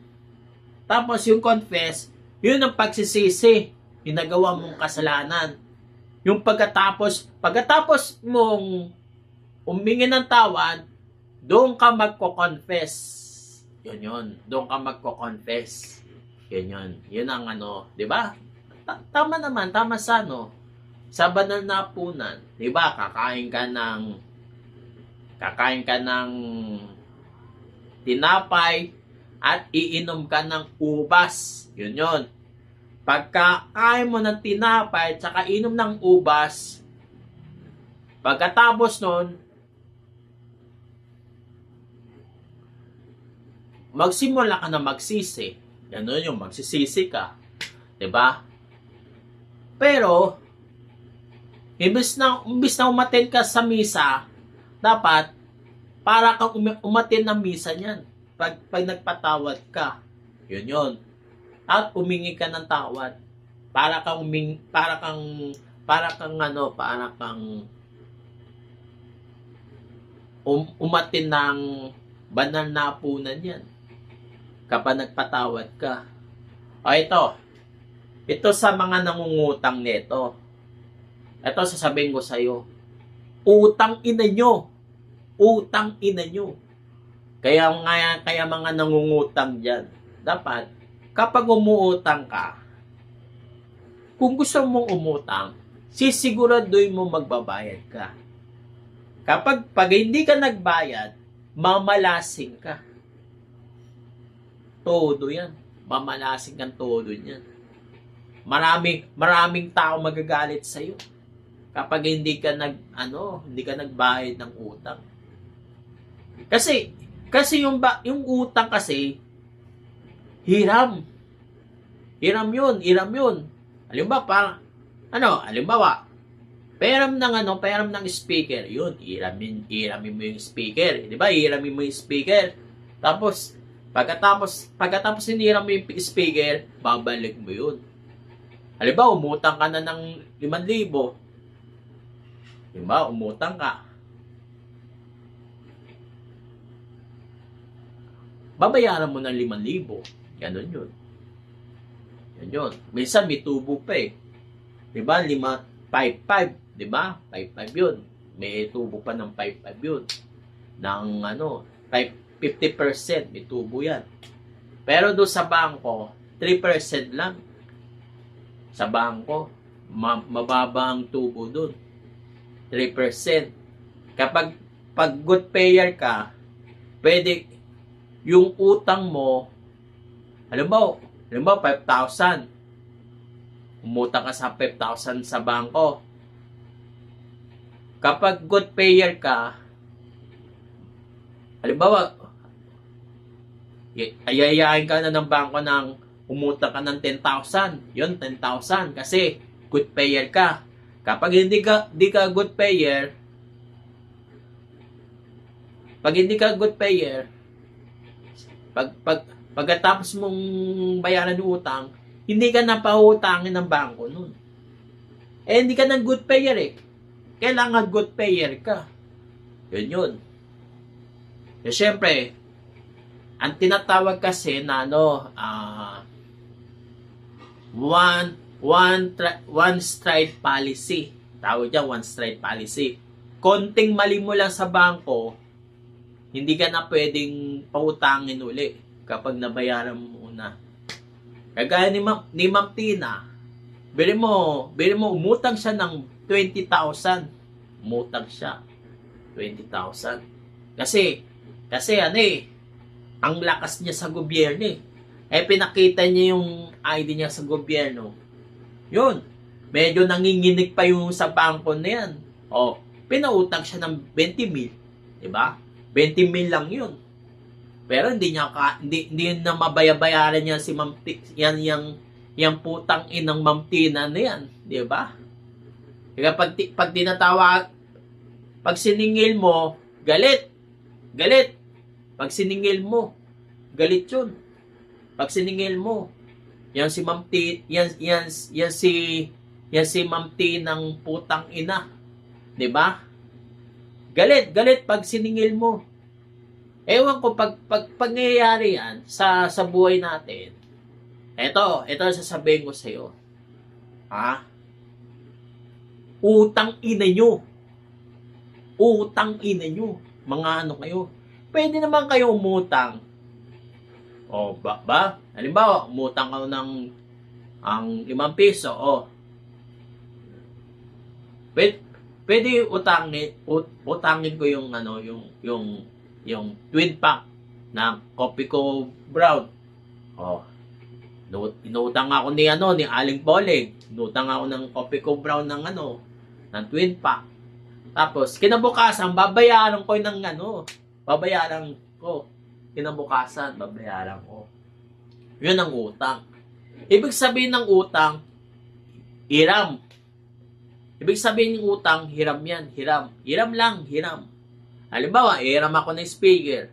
Tapos yung confess, yun ang pagsisisi, yung nagawa mong kasalanan. Yung pagkatapos mong humingi ng tawad, doon ka magko-confess. Yun. Doon ka magko-confess. Yun. Yun ang di ba? Tama sa sa banal na hapunan, di ba? Kakain ka ng tinapay at iinom ka ng ubas. Yun. Pagkakain mo ng tinapay at saka inom ng ubas, pagkatapos nun, magsimula ka na magsisi. Ganun yung magsisisi ka. Diba? Pero, imbis na umattend ka sa misa, dapat, para kang umattend ng misa niyan. Pag nagpatawad ka. Yun. At umingi ka ng tawad. Para kang umattend ng banal na hapunan yan. Kapag nagpatawad ka. O ito sa mga nangungutang nito. Ito sasabihin ko sa iyo. Utang ina nyo. Kaya mga nangungutang diyan, dapat kapag umuutang ka, kung gusto mong umutang, sisiguraduhin mo magbabayad ka. Pag hindi ka nagbayad, mamalasing ka. Todo yan. Mamalasing kang todo yan. Maraming tao magagalit sa iyo kapag hindi ka nagbayad ng utang. Kasi yung utang kasi hiram yun. Halimbawa, peram ng speaker, yun, hiramin mo yung speaker, di ba? Hiramin mo yung speaker. Tapos pagkatapos hiniram mo yung speaker, babalik mo yun. Halimbawa, umutang ka na ng 5,000. Diba? Umutang ka. Babayaran mo ng 5,000. Ganon yun. Yun. Minsan may tubo pa eh. Diba? 5,500. Diba? 5,500 yun. May tubo pa ng 5,500 yun. Ng 50% may tubo yan. Pero doon sa bangko, 3% lang. Sa bangko, mababa ang tubo doon. 3%. Kapag good payer ka, pwede yung utang mo, halimbawa 5,000. Umutang ka sa 5,000 sa bangko. Kapag good payer ka, halimbawa ayayain ka na ng bangko ng umutang ka ng 10,000. Yun, 10,000 kasi good payer ka. Kapag hindi ka good payer, pag hindi ka good payer, pagkatapos mong bayaran yung utang, hindi ka na pautangin ng bangko nun. Eh, hindi ka ng good payer eh. Kailangan good payer ka. Yun. Eh, syempre, ang tinatawag kasi na one stride policy. Tawag dyan, one stride policy. Konting mali mo lang sa bangko, hindi ka na pwedeng pautangin uli kapag nabayaran mo na. Kagaya ni Ma'am Tina, bili mo umutang siya ng 20,000. Umutang siya 20,000. Kasi ang lakas niya sa gobyerno eh. Pinakita niya yung ID niya sa gobyerno. Yun. Medyo nanginginig pa yung sa bangko na yan. Pinautang siya ng 20 mil. Diba? 20 mil lang yun. Pero hindi na mabayaran niya si Ma'am yung putang inang Ma'am Tina na yan. Diba? Kaya pag tinatawag, pag siningil mo, galit. Pag siningil mo, galit yun. Pag siningil mo, yan si Ma'am T, yan si Ma'am T ng putang ina. 'Di ba? Galit pag siningil mo. Ewan ko pag nangyayari yan sa buhay natin. Ito sasabihin ko sa iyo. Utang ina nyo. Mga ano kayo. Pwede naman kayo umutang. Halimbawa, umutang ka ng 5 piso. Pwede utangin ko yung twin pack na Copico Brown. Inutang ako ni Aling Poling. Inutang ako ng Copico Brown ng twin pack. Tapos kinabukasan babayaran ko kinabukasan babayaran ko. Yun ang utang. Ibig sabihin ng utang, hiram. Ibig sabihin ng utang, hiram yan. Hiram lang. Halimbawa, hiram ako ng speaker.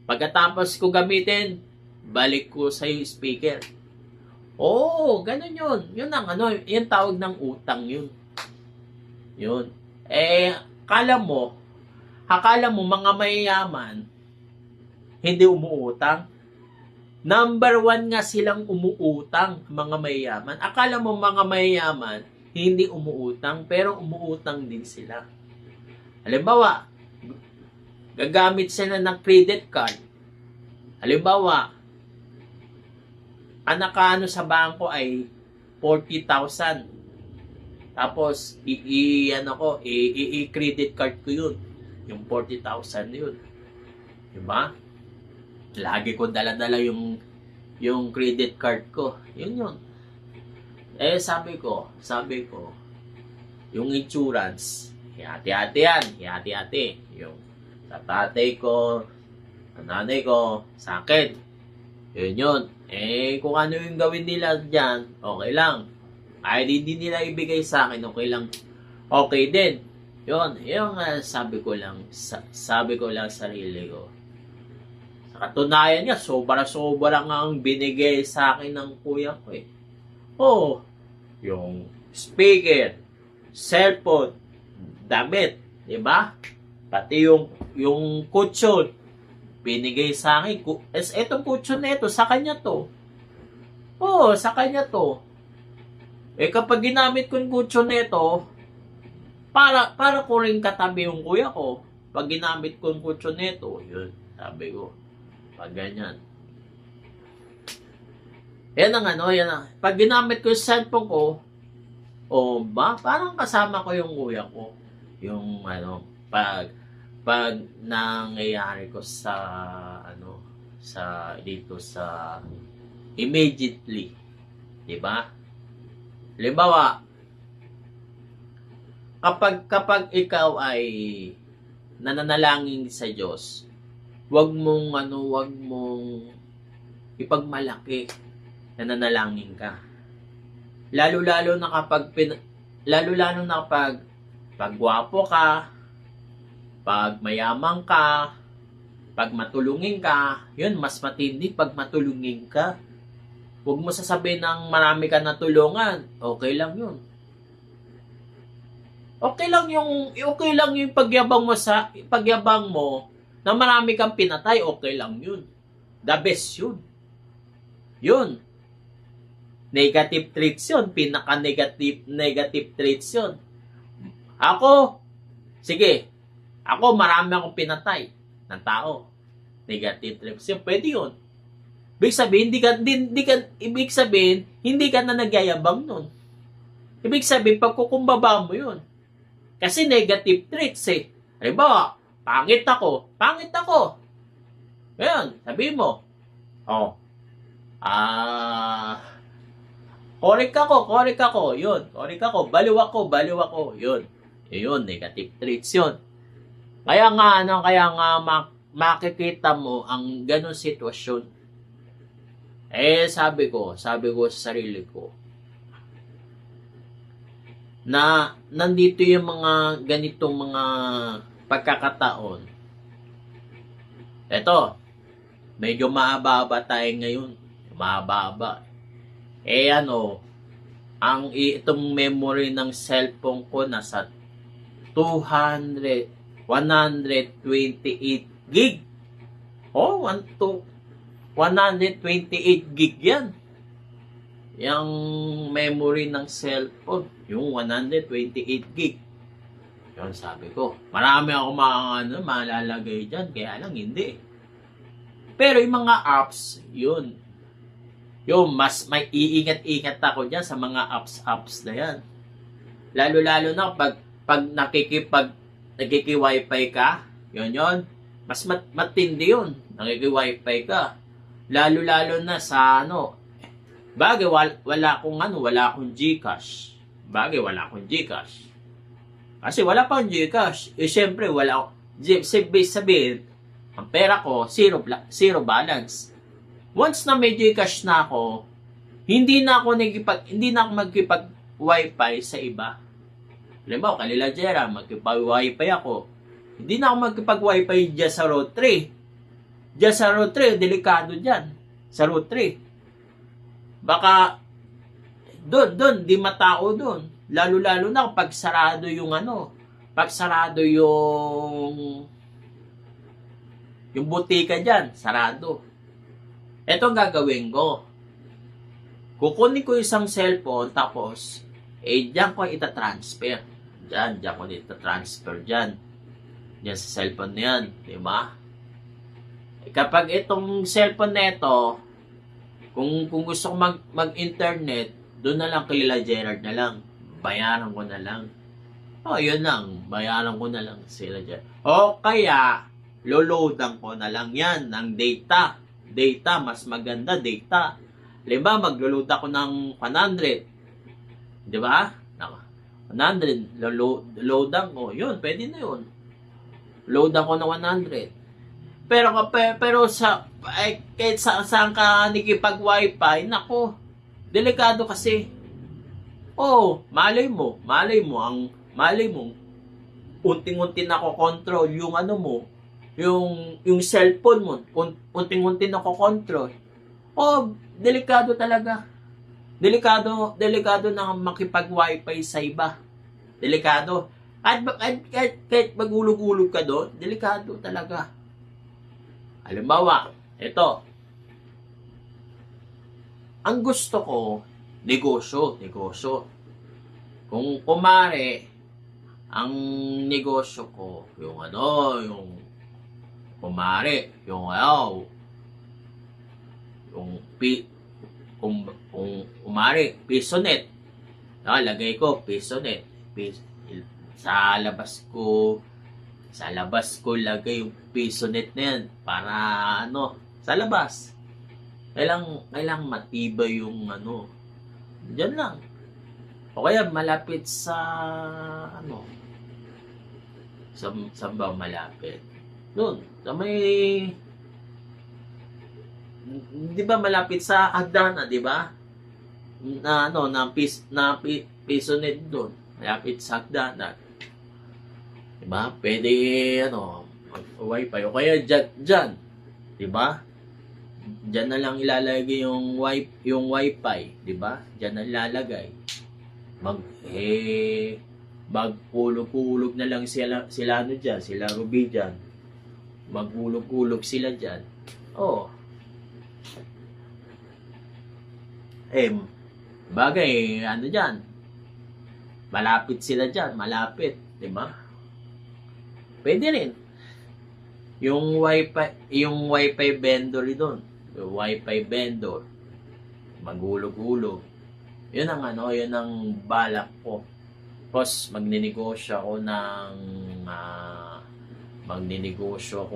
Pagkatapos ko gamitin, balik ko sa yung speaker. Ganun yun. Yun ang yung tawag ng utang yun. Yun. Akala mo mga mayayaman, hindi umuutang. Number 1 nga silang umuutang, mga mayayaman. Akala mo mga mayayaman, hindi umuutang, pero umuutang din sila. Halimbawa, gagamit sila ng credit card. Halimbawa, ang nakaano sa bangko ay 40,000. Tapos, i-credit card ko yun. Yung 40,000 yun. Diba? Lagi ko dala-dala yung credit card ko. Yun. Sabi ko, yung insurance, hati-hati yan. Hati-hati. Yung sa tatay ko, sa nanay ko, sa akin. Yun. Kung ano yung gawin nila dyan, okay lang. Ay, hindi nila ibigay sa akin, okay lang. Okay din. Yun, sabi ko lang sa sarili ko. Sa katunayan niya, sobra-sobra nga ang binigay sa akin ng kuya ko eh. Yung speaker, cellphone, damit, di ba? Pati yung kutsyon, binigay sa akin. Etong kutsyon na ito, sa kanya to. Sa kanya to. Kapag ginamit ko yung kutsyon na ito, para ko rin katabi yung kuya ko. Pag ginamit ko yung kutsyon na ito, yun, sabi ko, pag ganyan. Yan ang. Pag ginamit ko yung cellphone ko, parang kasama ko yung kuya ko. Yung pag nangyayari ko sa immediately. Diba? Halimbawa, kapag ikaw ay nananalangin sa Diyos, wag mong ipagmalaki, nananalangin ka. Lalo-lalo na lalo-lalo na kapag pagwapo ka, pag mayaman ka, pag matulungin ka, yun, mas matindi pag matulungin ka. Huwag mo sasabihin ng marami ka natulungan, okay lang yun. Okay lang yung pagyabang mo na marami kang pinatay, okay lang yun. The best yun. Yun. Negative traits yun. Negative traits yun. Sige, marami akong pinatay ng tao. Negative traits yun. Pwede yun. Ibig sabihin, hindi ka na nagyayabang nun. Ibig sabihin, pagkukumbaba mo yun. Kasi negative traits eh. Halimbawa, pangit ako. Ngayon, sabihin mo, korek ako, yun. Baliw ako, yun. Yun, negative traits yun. Kaya nga, makikita mo ang ganun sitwasyon. Sabi ko sa sarili ko, na nandito yung mga ganitong mga pagkakataon. Eto, medyo mahaba tayo ngayon. Mahaba. Itong memory ng cellphone ko nasa 128 gig. 128 gig yan. Yung memory ng cellphone, yung 128 gig. Yun, sabi ko. Marami ako malalagay dyan, kaya lang hindi. Pero yung mga apps, yun. Mas may iingat-ingat ako dyan sa mga apps na yan. Lalo-lalo na pag nakiki-wifi ka, yun. Mas matindi yun. Nakiki-wifi ka. Lalo-lalo na sa bagay, wala akong GCash. Kasi wala pa akong GCash. Siyempre, sabihin, ang pera ko, zero balance. Once na may GCash na ako, hindi na ako magkipag-wifi sa iba. Halimbawa, kanila Jera, magkipag-wifi ako. Hindi na ako magkipag-wifi dyan sa road 3. Diyan sa road 3, delikado dyan. Sa road 3. Baka, doon, di matao doon. Lalo-lalo na pag sarado yung butika dyan, sarado. Ito ang gagawin ko. Kukunin ko isang cellphone, tapos, diyan ko itatransfer. Diyan ko itatransfer dyan. Diyan sa cellphone na yan, di ba? Kapag itong cellphone na ito, kung gusto ko mag-internet, doon na lang kay Gerard na lang. Bayaran ko na lang. Yun lang. Bayaran ko na lang sila Gerard. O kaya, loloadan ko na lang yan ng data. Data, mas maganda data. Halimbawa, maglo-load ako ng 100. Di ba? 100, loadan ko. Yun, pwede na yun. Load ako ng 100. Pero kahit saan ka nakipag-wifi, nako, delikado kasi. Malay mo, unting-unting nako-control yung yung cellphone mo, unting-unting nako-control. Delikado talaga. Delikado na makipag-wifi sa iba. Delikado. Kahit magulog-ulog ka doon, delikado talaga. Halimbawa, ito. Ang gusto ko, negosyo. Kung kumare, ang negosyo ko, yung kumare, kung kumare, PisoNet. Lagay ko, PisoNet. Sa labas ko lagay yung PisoNet na yan para sa labas. Kailang matibay yung Diyan lang. O kaya malapit sa saan ba malapit? Doon, sa may Di ba malapit sa hagdanan, di ba? Na ano, pisonid doon. Malapit sa hagdanan. Di ba? Pwede, ano, wifi. O kaya dyan. Di ba? Diyan na lang ilalagay yung wifi, di ba? Diyan na ilalagay. Magkulog-kulog na lang sila ano diyan, sila Ruby diyan. Magkulog-kulog sila diyan. Oh. Bagay ano diyan. Malapit sila diyan, malapit, di ba? Pwede rin. Yung wifi vendor doon. Yung wifi vendor. Magulog-ulog. Yun ang ano, yun ang balak ko. Tapos magninegosyo ako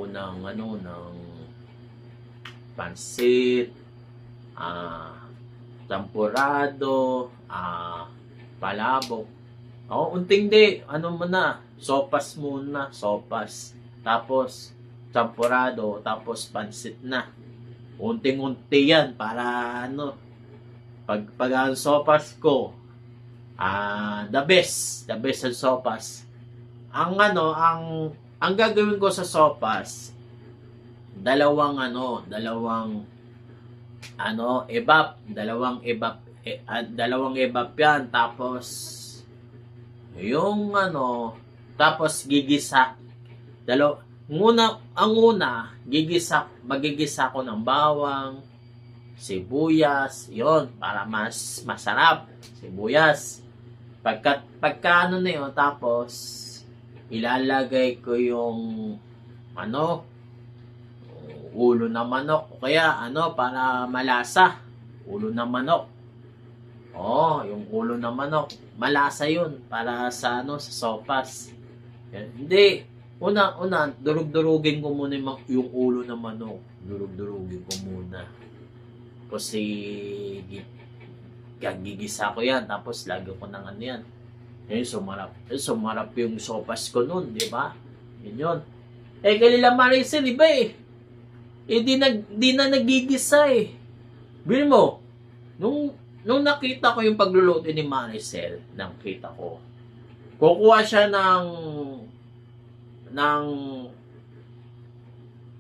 ng pansit, tempurado, palabok. Unting ano muna, sopas muna, sopas. Tapos tempurado, tapos pansit na. Unting-unti yan para ano, pag ang sopas ko, the best ang sopas. Ang gagawin ko sa sopas, dalawang ebap yan, tapos yung tapos gigisa. Magigisa ko ng bawang, sibuyas, yon para mas masarap. Sibuyas. Pagka na yun, tapos ilalagay ko yung ulo ng manok, o kaya para malasa, ulo ng manok. Yung ulo ng manok, malasa yun para sa sa sopas. Hindi, una durug-durugin ko muna yung ulo ng manok. Durug-durugin ko muna. Kasi gigisa ko yan, tapos lagyan ko ng yan. Sumarap yung sopas ko nun, di ba? Yun. Kalila Maricel, di ba di na nagigisa Bili mo, nung nakita ko yung pagluluto ni Maricel, nakita ko, kukuha siya ng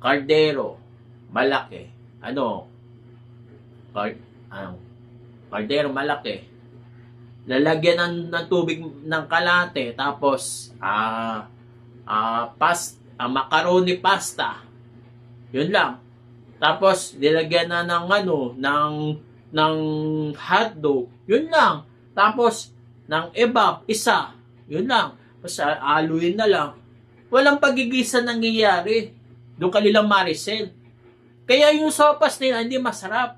kardero malaki. Kardero malaki. Lalagyan ng tubig ng kalate, tapos macaroni pasta. Yun lang. Tapos nilagyan na ng hotdog. Yun lang. Tapos ng ebap, isa. Yun lang. Tapos aluin na lang. Walang pagigisa nangyayari. Doon kanilang Maricel. Kaya yung sopas nila hindi masarap.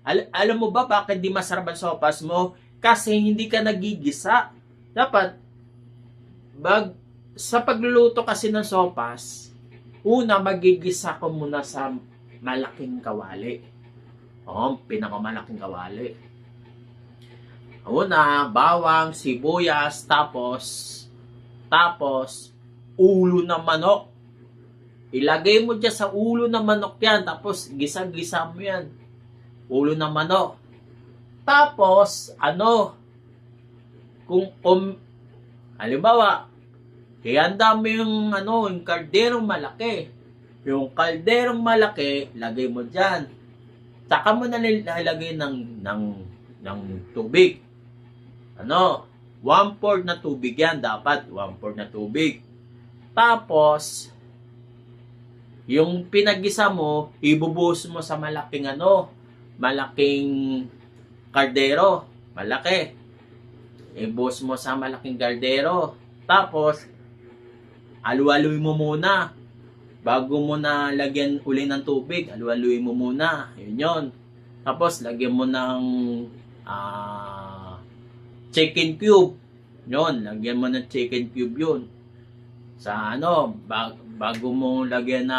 Alam mo ba bakit hindi masarap ang sopas mo? Kasi hindi ka nagigisa. Dapat, sa pagluluto kasi ng sopas, una magigisa ko muna sa malaking kawali. Pinakamalaking kawali. Una, bawang, sibuyas, tapos ulo ng manok. Ilagay mo dyan sa ulo ng manok yan, tapos gisa-gisa mo yan. Ulo ng manok. Tapos, kung halimbawa, ihanda mo yung kalderong malaki. Yung kalderong malaki, lagay mo dyan. Saka mo na nilagay ng tubig. 1/4 na tubig yan. Dapat 1/4 na tubig. Tapos, yung pinagisa mo, ibubuhos mo sa malaking kardero. Malaki. Ibuhos mo sa malaking kardero. Tapos, alu-aluin mo muna. Bago mo na lagyan uli ng tubig, alu-aluin mo muna. Yun. Tapos, lagyan mo ng chicken cube. Yun, lagyan mo ng chicken cube yun. Sa bago mo lagyan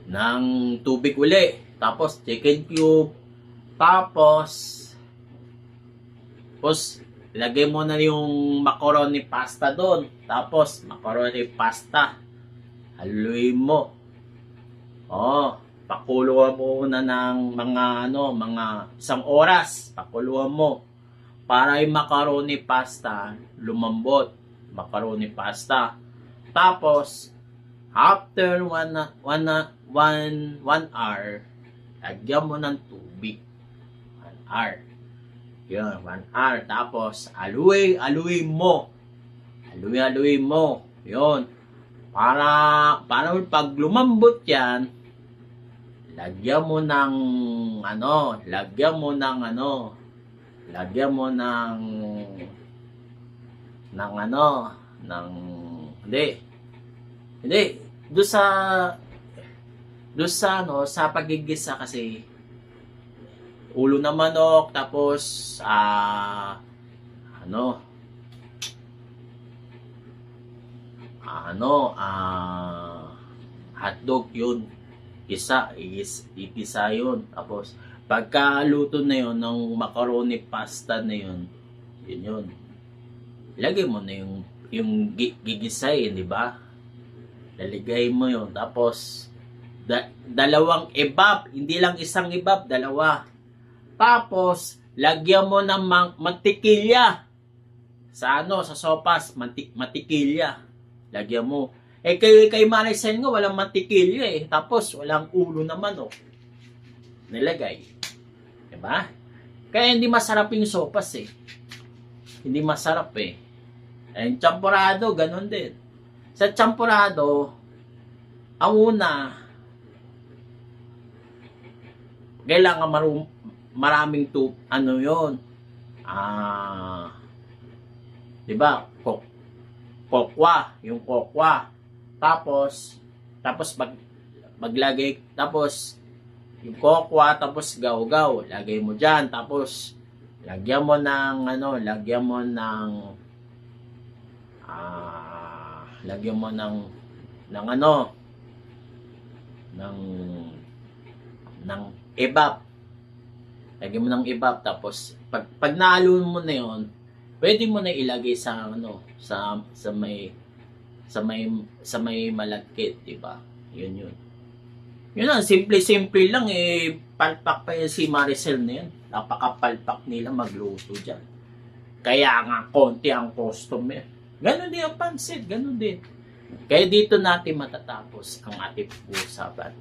ng tubig uli. Tapos chicken cube. Tapos lagay mo na yung macaroni pasta doon. Tapos, macaroni pasta. Haluin mo. Oh, pakuluan mo na ng mga 1 oras. Pakuluan mo. Para yung macaroni pasta lumambot. Macaroni pasta. Tapos, after 1 hour, lagyan mo ng tubig. 1 hour. Yun, 1 hour. Tapos, aluin mo. Aluin mo. Yun. Para pag lumambot yan, lagyan mo ng hindi, sa pagigisa kasi, ulo ng manok, tapos, hotdog yun. Igisa yun. Tapos, pagkaluto na yun ng macaroni pasta na yun, yun. Ilagay mo na yung gigisay, di ba? Laligay mo yun. Tapos, dalawang ibab. Hindi lang isang ibab, dalawa. Tapos, lagyan mo ng mantikilya. Sa sopas, mantikilya. Lagyan mo. Kay Maricel nga, walang mantikilya eh. Tapos, walang ulo na manok. Nilagay. Diba? Kaya hindi masarap yung sopas eh. Hindi masarap eh. Yung champurado, ganun din. Sa champurado, ang una, kailangan maraming diba? Kokwa. Yung kokwa. Tapos maglagay, tapos yung kokwa, tapos gaw-gaw, lagay mo dyan, tapos lagyan mo ng ebab. Lagyan mo ng ebab, tapos pag nahalo mo na yon, pwede mo na ilagay sa may malagkit, di ba? Yun. Yun lang, simple lang eh. Palpak pa yan si Maricel na yan. Napakapalpak nila magluto dyan. Kaya nga, konti ang customer. Ganon din ang pansit, ganon din. Kaya dito natin matatapos ang ating usapan.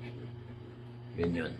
Yun.